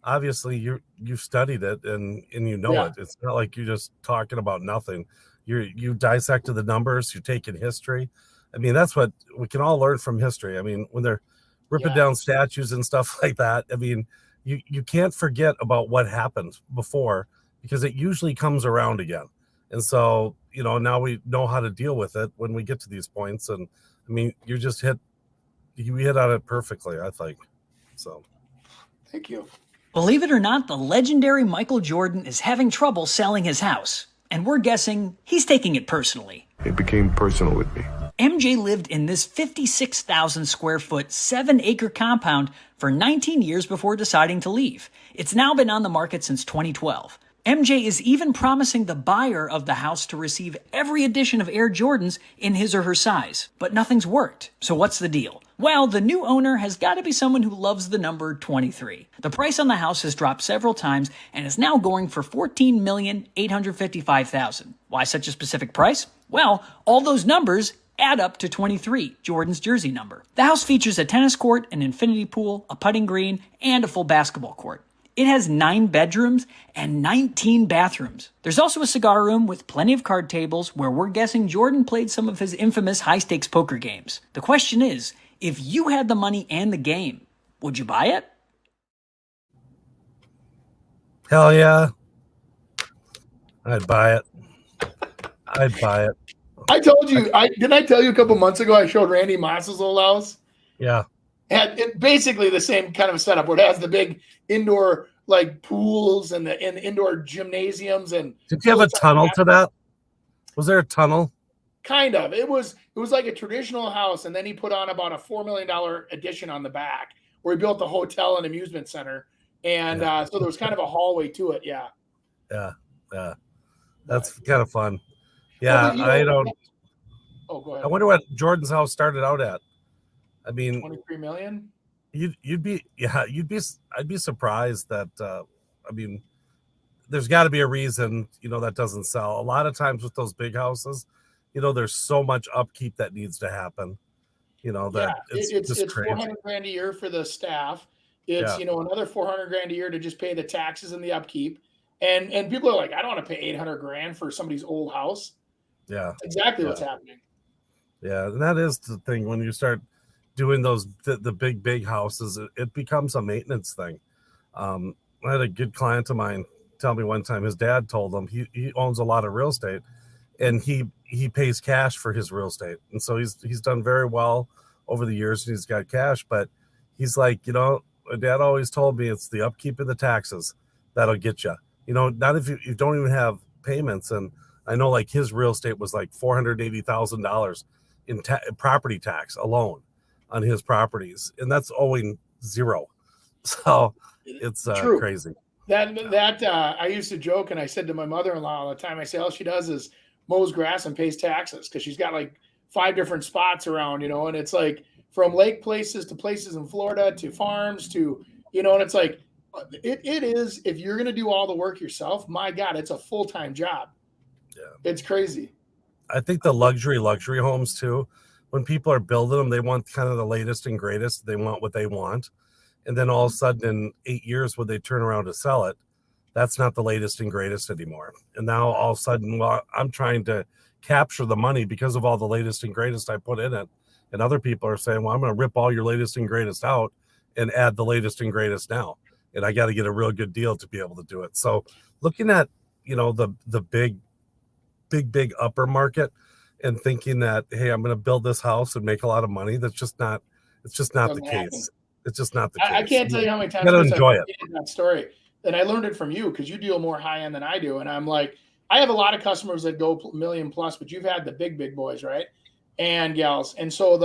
obviously you studied it and you know it. It's not like you're just talking about nothing. You dissected the numbers. You're taking history. I mean, that's what we can all learn from history. I mean, when they're ripping down statues and stuff like that, I mean, you can't forget about what happened before, because it usually comes around again. And so, now we know how to deal with it when we get to these points. And I mean, you hit on it perfectly, I think. So thank you. Believe it or not, the legendary Michael Jordan is having trouble selling his house. And we're guessing he's taking it personally. It became personal with me. MJ lived in this 56,000 square foot, 7-acre compound for 19 years before deciding to leave. It's now been on the market since 2012. MJ is even promising the buyer of the house to receive every edition of Air Jordans in his or her size. But nothing's worked. So what's the deal? Well, the new owner has got to be someone who loves the number 23. The price on the house has dropped several times and is now going for $14,855,000. Why such a specific price? Well, all those numbers add up to 23, Jordan's jersey number. The house features a tennis court, an infinity pool, a putting green, and a full basketball court. It has 9 bedrooms and 19 bathrooms. There's also a cigar room with plenty of card tables where we're guessing Jordan played some of his infamous high-stakes poker games. The question is, if you had the money and the game, would you buy it? Hell yeah. I'd buy it. I told you, didn't I tell you a couple months ago I showed Randy Moss's old house? Yeah. It basically the same kind of setup where it has the big indoor pools and the indoor gymnasiums. And did you have a tunnel to that? Was there a tunnel? Kind of. It was like a traditional house, and then he put on about a $4 million addition on the back where he built the hotel and amusement center, and so there was kind of a hallway to it. Yeah. That's kind of fun. Yeah, I don't. Oh, go ahead. I wonder what Jordan's house started out at. I mean, 23 million. I'd be surprised that. I mean, there's got to be a reason that doesn't sell. A lot of times with those big houses, there's so much upkeep that needs to happen. It's crazy. $400,000 a year for the staff. It's another $400,000 a year to just pay the taxes and the upkeep. And people are like, I don't want to pay $800,000 for somebody's old house. Yeah, that's exactly what's happening. Yeah, and that is the thing when you start doing those the big houses, it becomes a maintenance thing. I had a good client of mine tell me one time his dad told him he owns a lot of real estate, and he pays cash for his real estate, and so he's done very well over the years, and he's got cash. But he's like, my dad always told me it's the upkeep and the taxes that'll get you. Not if you don't even have payments. And I know his real estate was like $480,000 in property tax alone on his properties, and that's owing zero. So it's crazy. That I used to joke, and I said to my mother-in-law all the time, I say all she does is mows grass and pays taxes, because she's got 5 different spots around, and it's from lake places to places in Florida to farms to, and it's it is, if you're going to do all the work yourself, my God, it's a full-time job. Yeah. It's crazy. I think the luxury homes too, when people are building them, they want kind of the latest and greatest. They want what they want. And then all of a sudden in 8 years, when they turn around to sell it, that's not the latest and greatest anymore. And now all of a sudden, I'm trying to capture the money because of all the latest and greatest I put in it. And other people are saying, well, I'm going to rip all your latest and greatest out and add the latest and greatest now. And I got to get a real good deal to be able to do it. So looking at, the big upper market and thinking that, hey, I'm going to build this house and make a lot of money. It's just not the case. It's just not the case. I can't tell you how many times you got to enjoy it. That story. And I learned it from you, because you deal more high end than I do. And I'm like, I have a lot of customers that go $1 million plus, but you've had the big boys, right? And gals. And so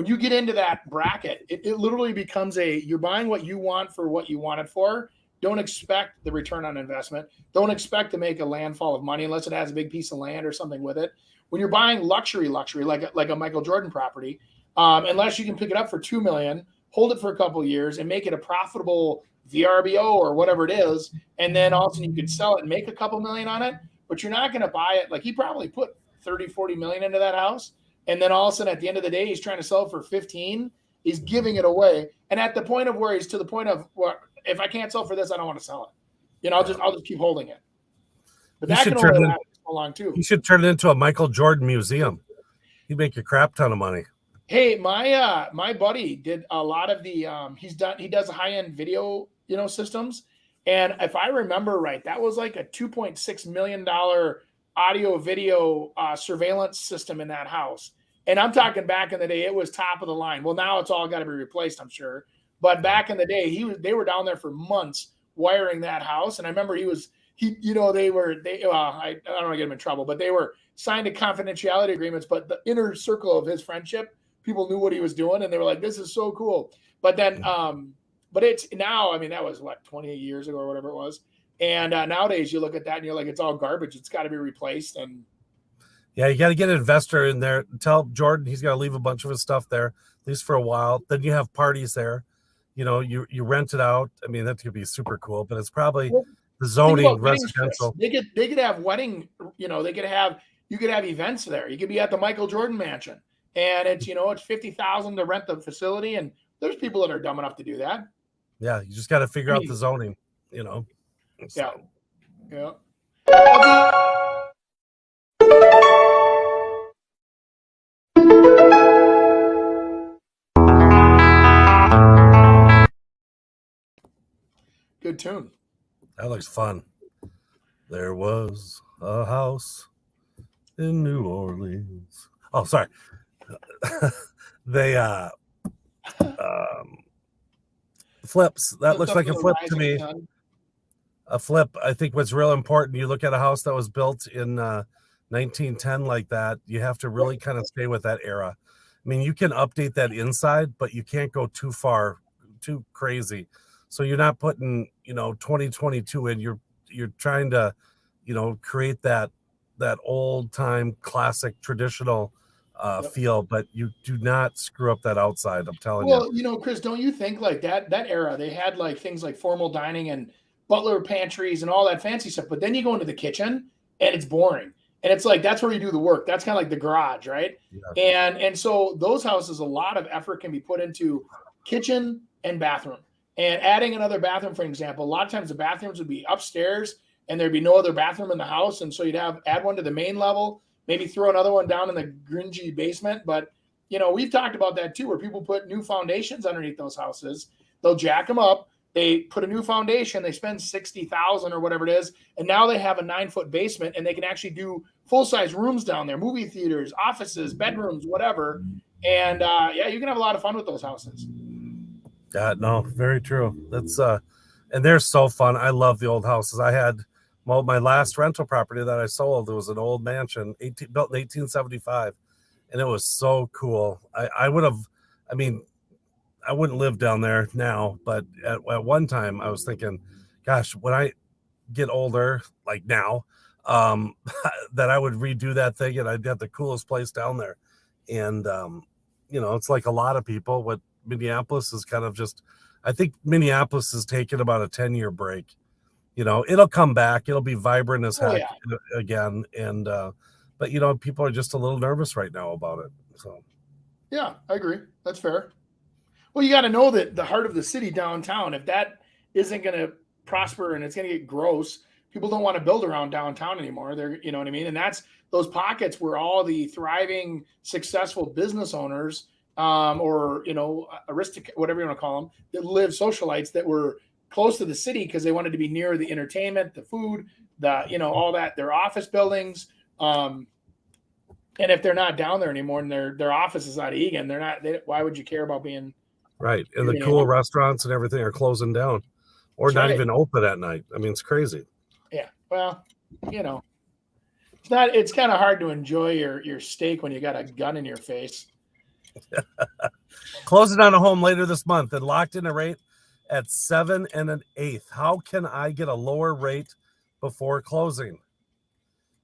when you get into that bracket, it literally becomes you're buying what you want for what you want it for. Don't expect the return on investment. Don't expect to make a landfall of money unless it has a big piece of land or something with it. When you're buying luxury, like a Michael Jordan property, unless you can pick it up for $2 million, hold it for a couple of years and make it a profitable VRBO or whatever it is, and then all of a sudden you could sell it and make a couple million on it, but you're not going to buy it. Like he probably put 30, 40 million into that house. And then all of a sudden at the end of the day, he's trying to sell it for 15. He's giving it away. And at the point of where he's to the point of, well, if I can't sell for this, I don't want to sell it. I'll just keep holding it. But that can only last so long too. You should turn it into a Michael Jordan museum. He'd make a crap ton of money. Hey, my buddy did a lot of the he does high-end video, systems. And if I remember right, that was like a $2.6 million audio video surveillance system in that house. And I'm talking back in the day, it was top of the line. Well, now it's all got to be replaced, I'm sure. But back in the day, they were down there for months wiring that house. And I remember I don't want to get him in trouble, but they were signed to confidentiality agreements. But the inner circle of his friendship, people knew what he was doing, and they were like, "This is so cool." But then, but it's now. I mean, that was 28 years ago or whatever it was. And nowadays, you look at that and you're like, it's all garbage. It's got to be replaced. And yeah, you got to get an investor in there. Tell Jordan he's got to leave a bunch of his stuff there, at least for a while. Then you have parties there. You rent it out. I mean, that could be super cool, but it's probably the zoning residential. They could have wedding. You could have events there. You could be at the Michael Jordan mansion, and it's it's $50,000 to rent the facility, and there's people that are dumb enough to do that. Yeah, you just got to figure out the zoning. So. Yeah. Good tune. That looks fun. There was a house in New Orleans. Oh, sorry. They flips. That looks like a flip to me. A flip. I think what's real important, you look at a house that was built in 1910 like that, you have to really kind of stay with that era. I mean, you can update that inside, but you can't go too far, too crazy. So you're not putting, 2022 in. You're trying to, create that old time classic traditional feel, but you do not screw up that outside. I'm telling you. Well, Chris, don't you think like that era, they had like things like formal dining and butler pantries and all that fancy stuff, but then you go into the kitchen and it's boring. And it's like, that's where you do the work. That's kind of like the garage, right? Yeah. And so those houses, a lot of effort can be put into kitchen and bathroom. And adding another bathroom, for example, a lot of times the bathrooms would be upstairs and there'd be no other bathroom in the house. And so you'd add one to the main level, maybe throw another one down in the grungy basement. But, we've talked about that too, where people put new foundations underneath those houses. They'll jack them up. They put a new foundation. They spend $60,000 or whatever it is. And now they have a 9-foot basement and they can actually do full-size rooms down there, movie theaters, offices, bedrooms, whatever. And you can have a lot of fun with those houses. Yeah, no, very true. That's and they're so fun. I love the old houses. I had my last rental property that I sold. It was an old mansion, built in 1875, and it was so cool. I wouldn't live down there now, but at one time I was thinking, gosh, when I get older, like now, that I would redo that thing and I'd have the coolest place down there. And it's like a lot of people. What Minneapolis is kind of just, I think Minneapolis has taken about a 10-year break. It'll come back. It'll be vibrant as heck again. And, but people are just a little nervous right now about it. So. Yeah, I agree. That's fair. Well, you got to know that the heart of the city downtown, if that isn't going to prosper and it's going to get gross, people don't want to build around downtown anymore. You know what I mean? And that's those pockets where all the thriving, successful business owners or aristocrat, whatever you want to call them, that live socialites that were close to the city because they wanted to be near the entertainment, the food, all that, their office buildings. And if they're not down there anymore and their office is out of Egan, why would you care about being right? And the cool restaurants and everything are closing down or not even open at night. I mean, it's crazy. Yeah. Well, it's kind of hard to enjoy your steak when you got a gun in your face. Closing on a home later this month and locked in a rate at 7 1/8. How can I get a lower rate before closing?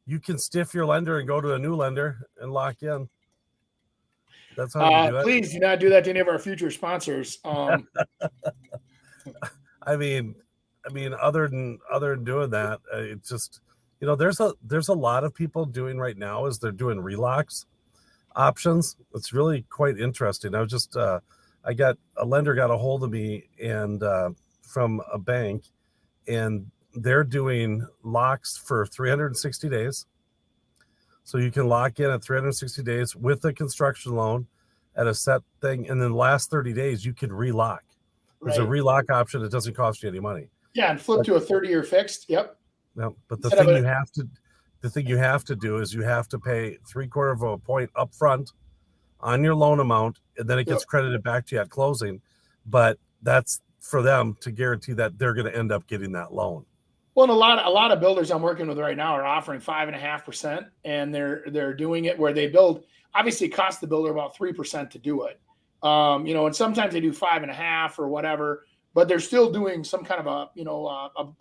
You can stiff your lender and go to a new lender and lock in. That's how you do it. Please do not do that to any of our future sponsors. I mean, other than doing that, it's just, there's a lot of people doing right now is they're doing relocks options. It's really quite interesting. I was just a lender got a hold of me and from a bank, and they're doing locks for 360 days. So you can lock in at 360 days with a construction loan at a set thing, and then the last 30 days you can relock. There's a relock option that doesn't cost you any money. Yeah, and flip to a 30-year fixed. Yep. No, but the thing you have to do is you have to pay 3/4 of a point up front on your loan amount, and then it gets credited back to you at closing. But that's for them to guarantee that they're going to end up getting that loan. Well, and a lot of builders I'm working with right now are offering 5.5%, and they're doing it where they build. Obviously, it costs the builder about 3% to do it. And sometimes they do 5.5 or whatever, but they're still doing some kind of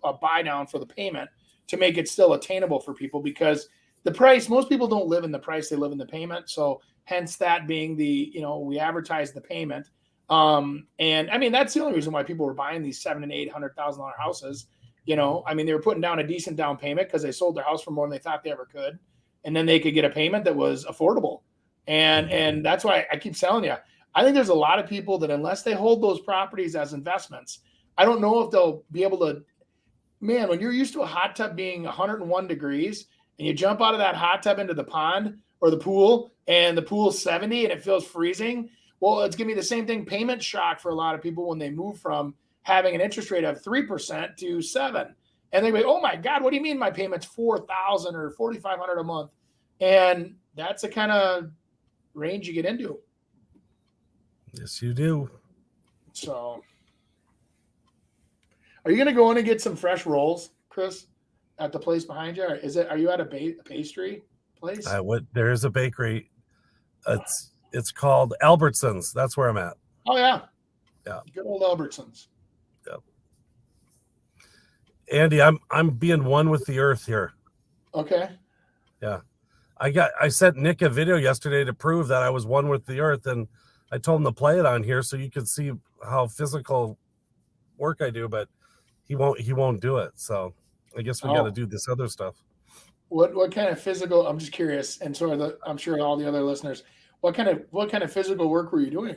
a buy down for the payment to make it still attainable for people, because the price, most people don't live in the price, they live in the payment. So hence that being we advertise the payment. And I mean, that's the only reason why people were buying these $700,000 and $800,000 houses. They were putting down a decent down payment because they sold their house for more than they thought they ever could. And then they could get a payment that was affordable. And that's why I keep telling you, I think there's a lot of people that unless they hold those properties as investments, I don't know if they'll be able to. Man, when you're used to a hot tub being 101 degrees and you jump out of that hot tub into the pond or the pool and the pool's 70 and it feels freezing, well, it's going to be the same thing. Payment shock for a lot of people when they move from having an interest rate of 3% to 7%. And they go, oh my God, what do you mean my payment's $4,000 or $4,500 a month? And that's the kind of range you get into. Yes, you do. So are you going to go in and get some fresh rolls, Chris, at the place behind you? Or are you at a pastry place? There is a bakery. It's called Albertsons. That's where I'm at. Oh yeah. Yeah. Good old Albertsons. Yep. Andy, I'm being one with the earth here. Okay. Yeah. I sent Nick a video yesterday to prove that I was one with the earth, and I told him to play it on here so you can see how physical work I do, but he won't do it. So I guess we got to do this other stuff. What kind of physical? I'm just curious, and I'm sure all the other listeners. What kind of physical work were you doing?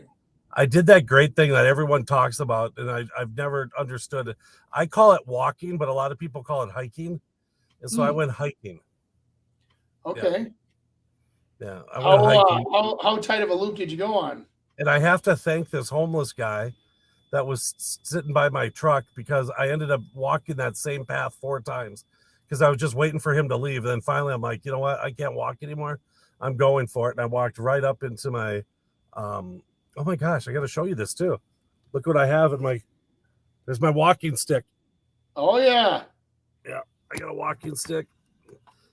I did that great thing that everyone talks about, and I've never understood it. I call it walking, but a lot of people call it hiking, and so I went hiking. Okay. Yeah. I went hiking. How tight of a loop did you go on? And I have to thank this homeless guy that was sitting by my truck, because I ended up walking that same path 4 times because I was just waiting for him to leave. And then finally I'm like, you know what? I can't walk anymore. I'm going for it. And I walked right up into my, oh my gosh, I got to show you this too. Look what I have there's my walking stick. Oh yeah. Yeah. I got a walking stick.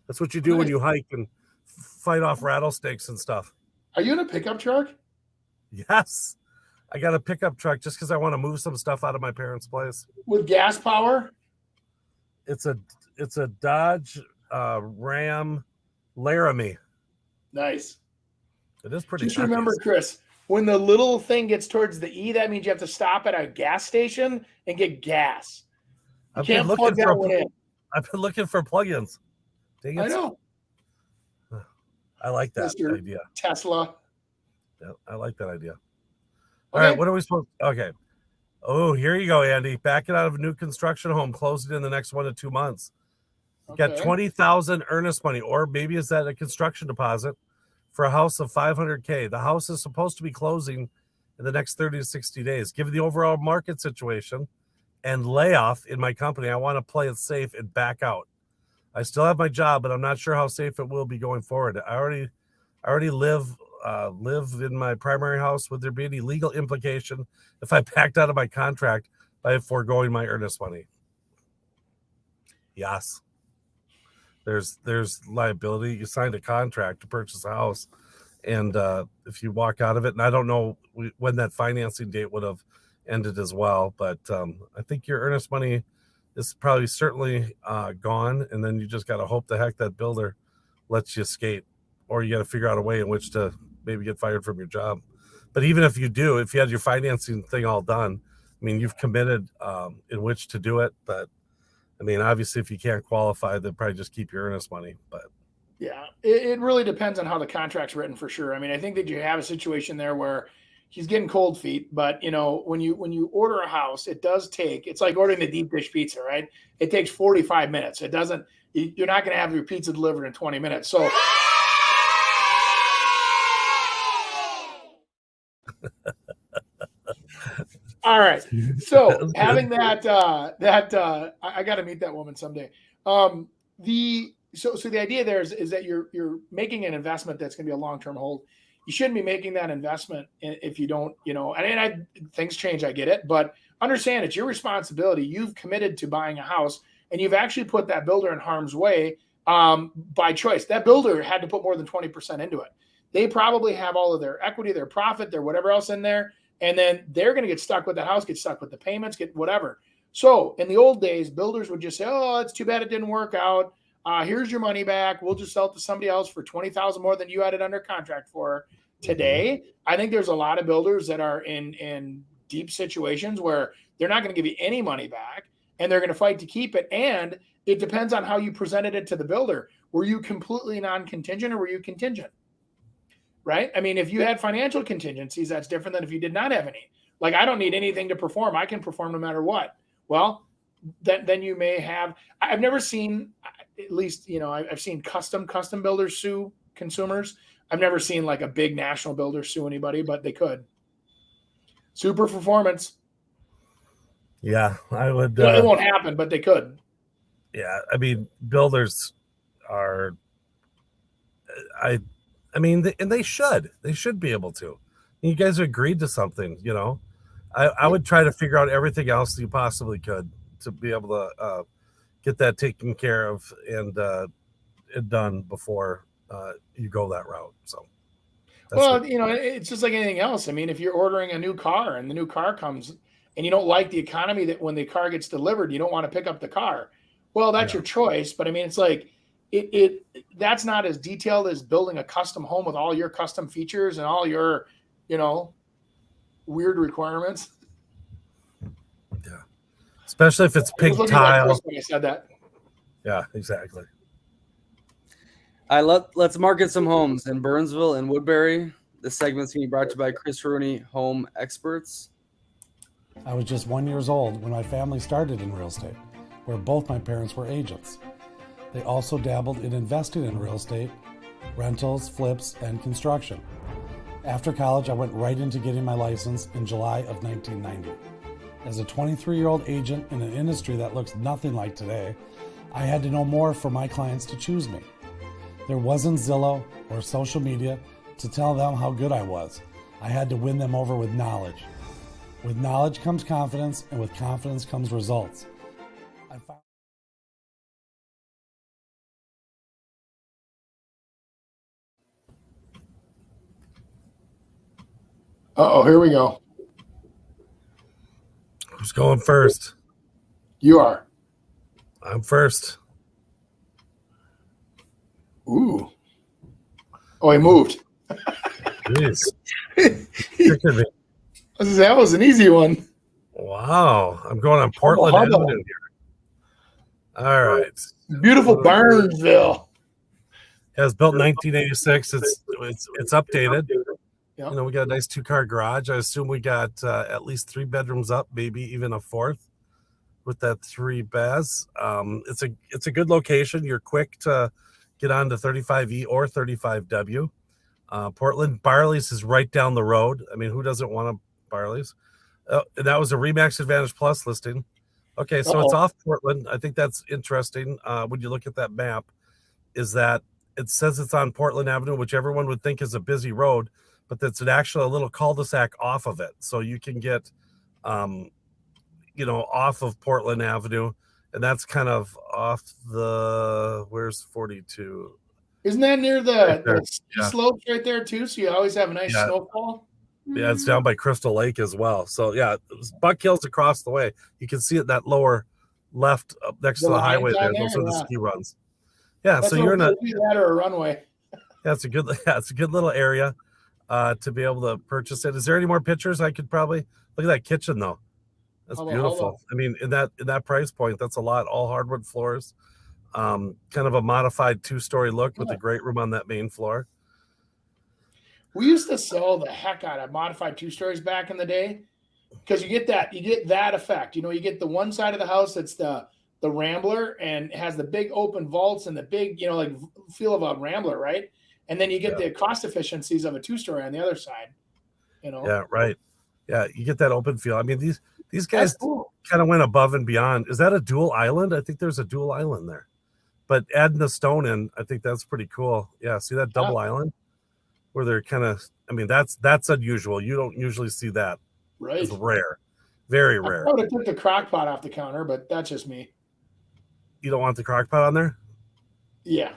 That's what you do when you hike and fight off rattlesnakes and stuff. Are you in a pickup truck? Yes. I got a pickup truck just because I want to move some stuff out of my parents' place. With gas power? It's a Dodge Ram Laramie. Nice. It is pretty. Just remember, Chris, when the little thing gets towards the E, that means you have to stop at a gas station and get gas. You can't plug that one in. I've been looking for plugins. Dang it. I know. I like that idea. Tesla. Yeah, I like that idea. All right, what are we supposed to? Okay. Oh, here you go, Andy. Backing out of a new construction home, closing in the next 1 to 2 months. Got $20,000 earnest money, or maybe is that a construction deposit for a house of $500K. The house is supposed to be closing in the next 30 to 60 days. Given the overall market situation and layoff in my company, I want to play it safe and back out. I still have my job, but I'm not sure how safe it will be going forward. I already live in my primary house. Would there be any legal implication if I backed out of my contract by foregoing my earnest money? Yes. There's liability. You signed a contract to purchase a house, And if you walk out of it, and I don't know when that financing date would have ended as well, but I think your earnest money is probably certainly gone, and then you just got to hope the heck that builder lets you skate, or you got to figure out a way in which to maybe get fired from your job. But even if you do, if you had your financing thing all done, I mean, you've committed in which to do it. But I mean, obviously, if you can't qualify, then probably just keep your earnest money. But yeah, it really depends on how the contract's written for sure. I mean, I think that you have a situation there where he's getting cold feet, but when you order a house, it's like ordering the deep dish pizza, right? It takes 45 minutes. You're not going to have your pizza delivered in 20 minutes. So all right. So having that, I got to meet that woman someday. So the idea there is that you're making an investment that's going to be a long-term hold. You shouldn't be making that investment if you don't, things change. I get it, but understand it's your responsibility. You've committed to buying a house, and you've actually put that builder in harm's way by choice. That builder had to put more than 20% into it. They probably have all of their equity, their profit, their whatever else in there. And then they're going to get stuck with that house, get stuck with the payments, get whatever. So in the old days, builders would just say, oh, it's too bad it didn't work out. Here's your money back. We'll just sell it to somebody else for $20,000 more than you had it under contract for. Today, I think there's a lot of builders that are in deep situations where they're not going to give you any money back, and they're going to fight to keep it. And it depends on how you presented it to the builder. Were you completely non-contingent, or were you contingent? Right? I mean, if you had financial contingencies, that's different than if you did not have any. Like, I don't need anything to perform. I can perform no matter what. Well, then you may have. I've never seen, at least, I've seen custom builders sue consumers. I've never seen like a big national builder sue anybody, but they could. Super performance. yeah, I would. It won't happen, but they could. Yeah, I mean, builders are. I mean, and they should be able to. You guys agreed to something, I would try to figure out everything else you possibly could to be able to get that taken care of and done before you go that route. So, it's just like anything else. I mean, if you're ordering a new car and the new car comes and you don't like the economy that when the car gets delivered, you don't want to pick up the car. Well, that's your choice. But I mean, it's like that's not as detailed as building a custom home with all your custom features and all your, weird requirements. Yeah. Especially if it's pink tile. Like when I said that. Yeah, exactly. Let's market some homes in Burnsville and Woodbury. This segment's being brought to you by Chris Rooney, Home Experts. I was just 1 year old when my family started in real estate, where both my parents were agents. They also dabbled in investing in real estate, rentals, flips, and construction. After college, I went right into getting my license in July of 1990. As a 23-year-old agent in an industry that looks nothing like today, I had to know more for my clients to choose me. There wasn't Zillow or social media to tell them how good I was. I had to win them over with knowledge. With knowledge comes confidence, and with confidence comes results. Uh-oh, here we go. Who's going first? You are. I'm first. Ooh. Oh, he moved. Jeez. That was an easy one. Wow. I'm going on Portland Avenue here. All right. Beautiful Burnsville. It was built in 1986. It's updated. Yeah. We got a nice 2-car garage. I assume we got at least 3 bedrooms up, maybe even a 4th with that 3 baths. It's a good location. You're quick to get on to 35E or 35W. Portland Barley's is right down the road. I mean, who doesn't want a Barley's? And that was a Remax Advantage Plus listing. Okay, so It's off Portland. I think that's interesting. When you look at that map, is that it says it's on Portland Avenue, which everyone would think is a busy road, but that's a little cul-de-sac off of it. So you can get, off of Portland Avenue, and that's kind of off where's 42? Isn't that near Right there. the ski slopes right there too? So you always have a nice Yeah. snowfall. Yeah, it's down by Crystal Lake as well. So yeah, Buck Hill's across the way. You can see it that lower left up next to the highway there. Those are the ski runs. Yeah, That's so you're in a that or a runway. it's a good little area to be able to purchase it. Is there any more pictures I could probably look at that kitchen though? That's beautiful. I mean, in that price point, that's a lot. All hardwood floors, kind of a modified 2-story look with a great room on that main floor. We used to sell the heck out of modified 2-stories back in the day because you get that effect. You know, you get the one side of the house that's the Rambler and has the big open vaults and the big, you know, like feel of a Rambler, right? And then you get the cost efficiencies of a 2-story on the other side. You know. Yeah, right. Yeah, you get that open feel. I mean, these guys kind of went above and beyond. Is that a dual island? I think there's a dual island there. But adding the stone in, I think that's pretty cool. Yeah, see that double island? Where they're kind of, I mean, that's unusual. You don't usually see that. Right. It's rare. Very rare. I would have took the crock pot off the counter, but that's just me. You don't want the crock pot on there? Yeah.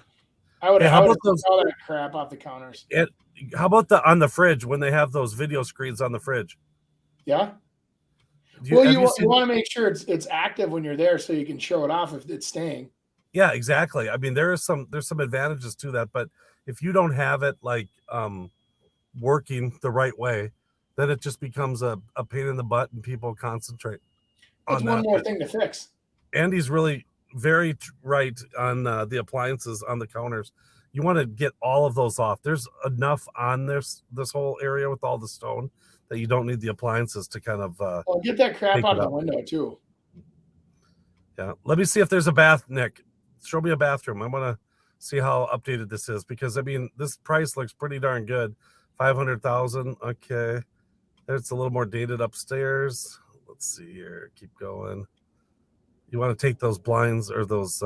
I would have took all that crap off the counters. How about on the fridge when they have those video screens on the fridge? Yeah. You want to make sure it's active when you're there so you can show it off if it's staying. Yeah, exactly. I mean, there's some advantages to that, but if you don't have it like working the right way, then it just becomes a pain in the butt and people concentrate on that. One more thing to fix. Andy's really very right on the appliances on the counters. You want to get all of those off. There's enough on this whole area with all the stone that you don't need the appliances to kind of get that crap out of the window too. Yeah. Let me see if there's a bath, Nick. Show me a bathroom. I want to see how updated this is because I mean this price looks pretty darn good. 500,000. Okay. It's a little more dated upstairs. Let's see here. Keep going. You want to take those blinds or those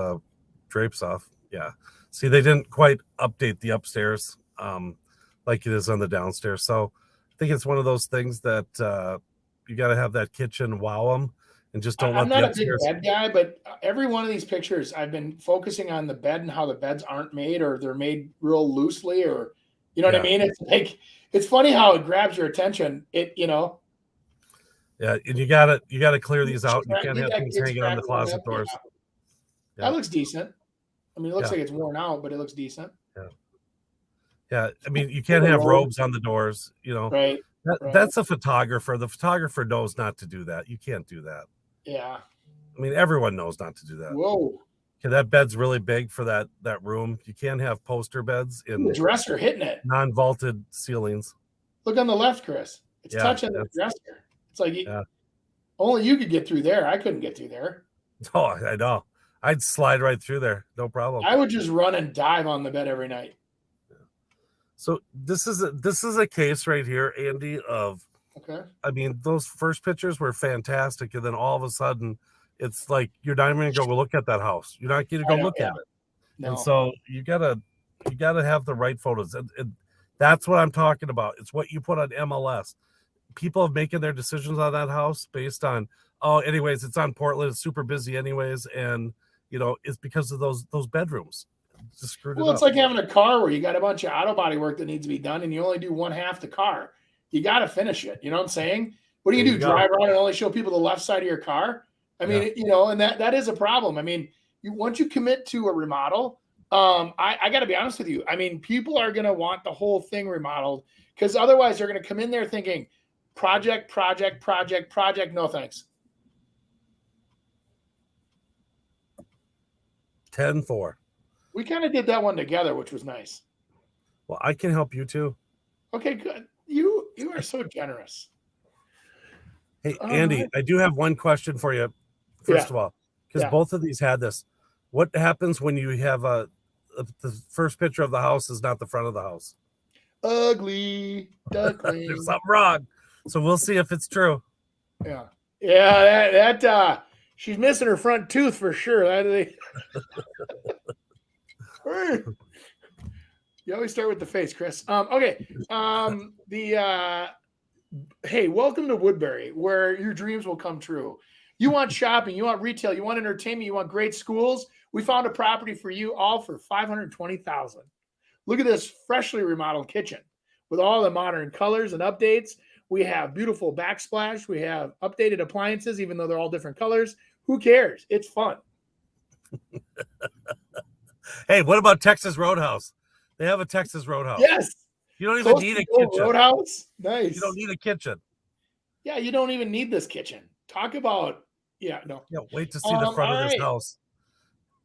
drapes off. Yeah. See, they didn't quite update the upstairs like it is on the downstairs. So I think it's one of those things that you got to have that kitchen wow them and just don't let the upstairs. I'm not a big bed guy, but every one of these pictures, I've been focusing on the bed and how the beds aren't made or they're made real loosely or, you know what I mean? It's like, it's funny how it grabs your attention. Yeah, and you gotta clear these out. You can't have things hanging on the closet doors. Yeah. That looks decent. I mean, it looks like it's worn out, but it looks decent. Yeah. I mean, you can't have robes on the doors, you know. Right. That's a photographer. The photographer knows not to do that. You can't do that. Yeah. I mean, everyone knows not to do that. Whoa. Okay, that bed's really big for that room. You can't have poster beds in the dresser hitting it. Non-vaulted ceilings. Look on the left, Chris. It's touching the dresser. It's like only you could get through there. I couldn't get through there. Oh, I know. I'd slide right through there. No problem. I would just run and dive on the bed every night. So this is a case right here, Andy, of I mean, those first pictures were fantastic, and then all of a sudden it's like you're not even gonna go look at that house. You're not gonna go look at it. No. And so you gotta have the right photos. And that's what I'm talking about. It's what you put on MLS. People have making their decisions on that house based on, anyways, it's on Portland, it's super busy anyways, and you know, it's because of those bedrooms. Just screwed it up. It's like having a car where you got a bunch of auto body work that needs to be done and you only do one half the car. You got to finish it. You know what I'm saying? What do you do? Drive around and only show people the left side of your car? I mean, you know, and that is a problem. I mean, once you commit to a remodel, I got to be honest with you. I mean, people are going to want the whole thing remodeled because otherwise they're going to come in there thinking project. No, thanks. 10-4. We kind of did that one together, which was nice. Well, I can help you too. Okay, good. You are so generous. Hey, Andy, I do have one question for you, first of all, because both of these had this. What happens when you have the first picture of the house is not the front of the house? Ugly duckling. There's something wrong. So we'll see if it's true. Yeah. Yeah, that she's missing her front tooth for sure. You always start with the face, Chris. Okay. Hey, welcome to Woodbury, where your dreams will come true. You want shopping, you want retail, you want entertainment, you want great schools. We found a property for you all for $520,000. Look at this freshly remodeled kitchen with all the modern colors and updates. We have beautiful backsplash. We have updated appliances, even though they're all different colors. Who cares? It's fun. Hey, what about Texas Roadhouse? They have a Texas Roadhouse. Yes. You don't even need a kitchen. Roadhouse. Nice. You don't need a kitchen. Yeah, you don't even need this kitchen. Talk about, no. Yeah, wait to see the front of this house.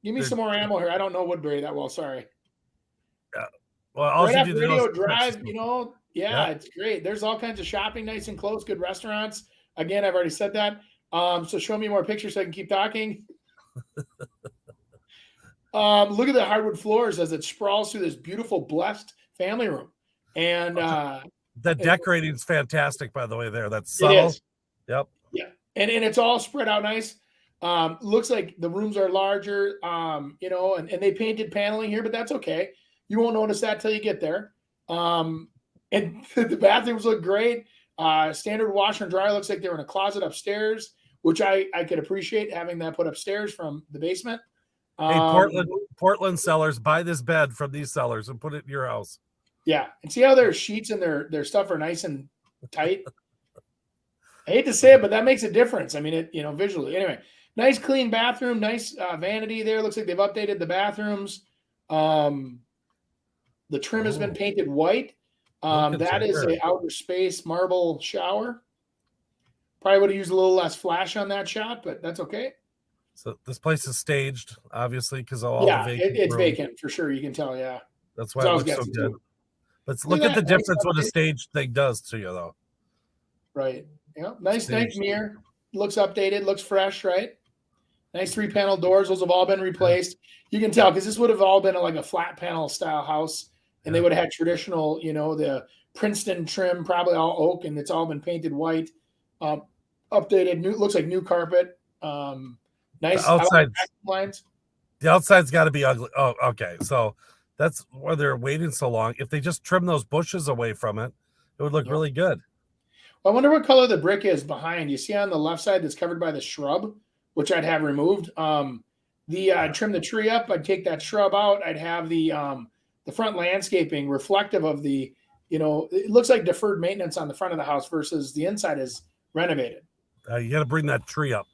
Give me some more ammo here. I don't know Woodbury that well. Sorry. Yeah. Well, all right you after do Radio is Drive, it's great. There's all kinds of shopping, nice and close, good restaurants. Again, I've already said that. So show me more pictures so I can keep talking. Look at the hardwood floors as it sprawls through this beautiful, blessed family room. And the decorating is fantastic, by the way. That's subtle. It is. Yep. Yeah, and it's all spread out nice. Looks like the rooms are larger, and they painted paneling here, but that's okay. You won't notice that till you get there. And the bathrooms look great. Standard washer and dryer looks like they're in a closet upstairs, which I could appreciate having that put upstairs from the basement. Hey, Portland sellers, buy this bed from these sellers and put it in your house. Yeah, and see how their sheets and their stuff are nice and tight. I hate to say it, but that makes a difference. I mean, visually. Anyway, nice clean bathroom, nice vanity there. Looks like they've updated the bathrooms. The trim has been painted white. That is an outer space marble shower. Probably would have used a little less flash on that shot, but that's okay. So this place is staged, obviously, because of all the vacant. It's vacant for sure. You can tell. Yeah, that's why it looks so good. But look at the difference what a stage thing does to you, though. Right. Yeah. Nice mirror. Looks updated. Looks fresh. Right. Nice 3-panel doors. Those have all been replaced. You can tell because this would have all been like a flat panel style house, and they would have had traditional, the Princeton trim, probably all oak, and it's all been painted white. Updated. New. Looks like new carpet. Nice outside lines. The outside's got to be ugly. Oh, okay. So that's why they're waiting so long. If they just trim those bushes away from it, it would look really good. I wonder what color the brick is behind. You see on the left side that's covered by the shrub, which I'd have removed. Trim the tree up. I'd take that shrub out. I'd have the front landscaping reflective of the, it looks like deferred maintenance on the front of the house versus the inside is renovated. You got to bring that tree up.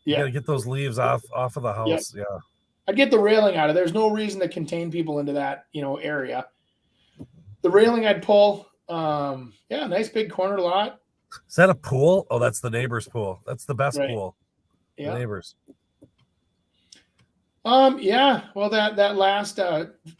You got to get those leaves off of the house. Yeah. I'd get the railing out of. There's no reason to contain people into that, area. The railing I'd pull. Nice big corner lot. Is that a pool? Oh, that's the neighbor's pool. That's the best pool. Yeah. The neighbors. Well, that last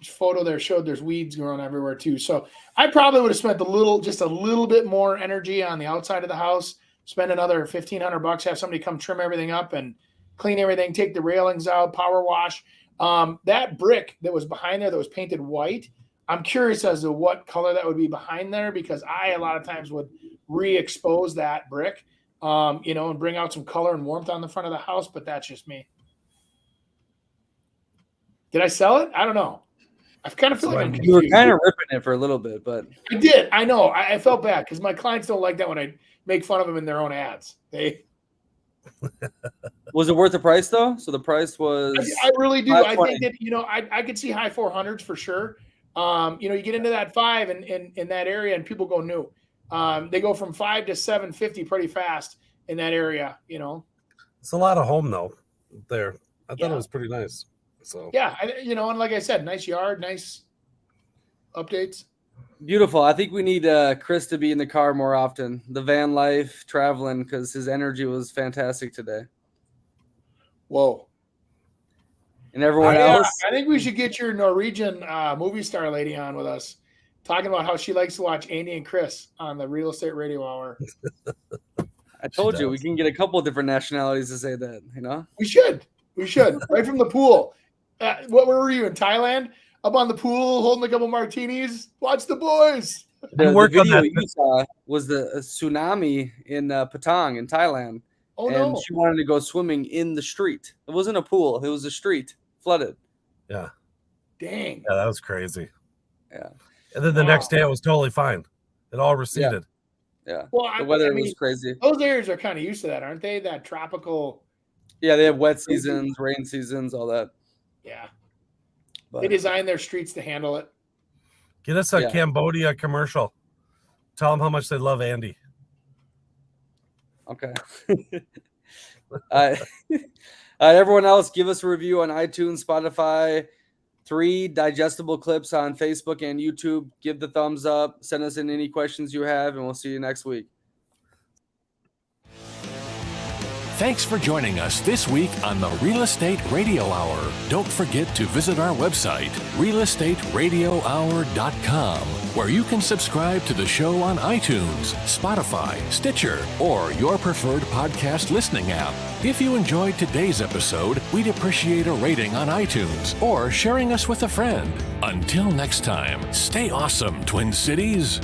photo there showed there's weeds growing everywhere too. So I probably would have spent just a little bit more energy on the outside of the house. Spend another $1,500, have somebody come trim everything up and clean everything, take the railings out, power wash. That brick that was behind there that was painted white, I'm curious as to what color that would be behind there because I a lot of times would re-expose that brick, and bring out some color and warmth on the front of the house, but that's just me. Did I sell it? I don't know. I kind of feel like I'm confused. You were kind of ripping it for a little bit, but I did. I know. I felt bad because my clients don't like that when I make fun of them in their own ads. Was it worth the price though? So the price was. I really do. I think that I could see high 400s for sure. You get into that 5 in that area, and people go new. They go from 5 to 750 pretty fast in that area. It's a lot of home though. There, I thought it was pretty nice. So and like I said, nice yard, nice updates. Beautiful. I think we need Chris to be in the car more often. The van life, traveling, because his energy was fantastic today. Whoa. And everyone else. I think we should get your Norwegian movie star lady on with us, talking about how she likes to watch Andy and Chris on the Real Estate Radio Hour. I told you we can get a couple of different nationalities to say that. We should right from the pool. What were you in Thailand? Up on the pool, holding a couple martinis. Watch the boys. The video you saw was the tsunami in Patong in Thailand. Oh, and she wanted to go swimming in the street. It wasn't a pool. It was a street flooded. Yeah. Dang. Yeah, that was crazy. Yeah. And then the next day it was totally fine. It all receded. Yeah. Well, the weather was crazy. Those areas are kind of used to that, aren't they? That tropical. Yeah, they have wet seasons, rain seasons, all that. Yeah. But they design their streets to handle it. Get us a Yeah. Cambodia commercial. Tell them how much they love Andy. Okay. Everyone else, give us a review on iTunes, Spotify, 3 digestible clips on Facebook and YouTube. Give the thumbs up. Send us in any questions you have, and we'll see you next week. Thanks for joining us this week on the Real Estate Radio Hour. Don't forget to visit our website, realestateradiohour.com, where you can subscribe to the show on iTunes, Spotify, Stitcher, or your preferred podcast listening app. If you enjoyed today's episode, we'd appreciate a rating on iTunes or sharing us with a friend. Until next time, stay awesome, Twin Cities.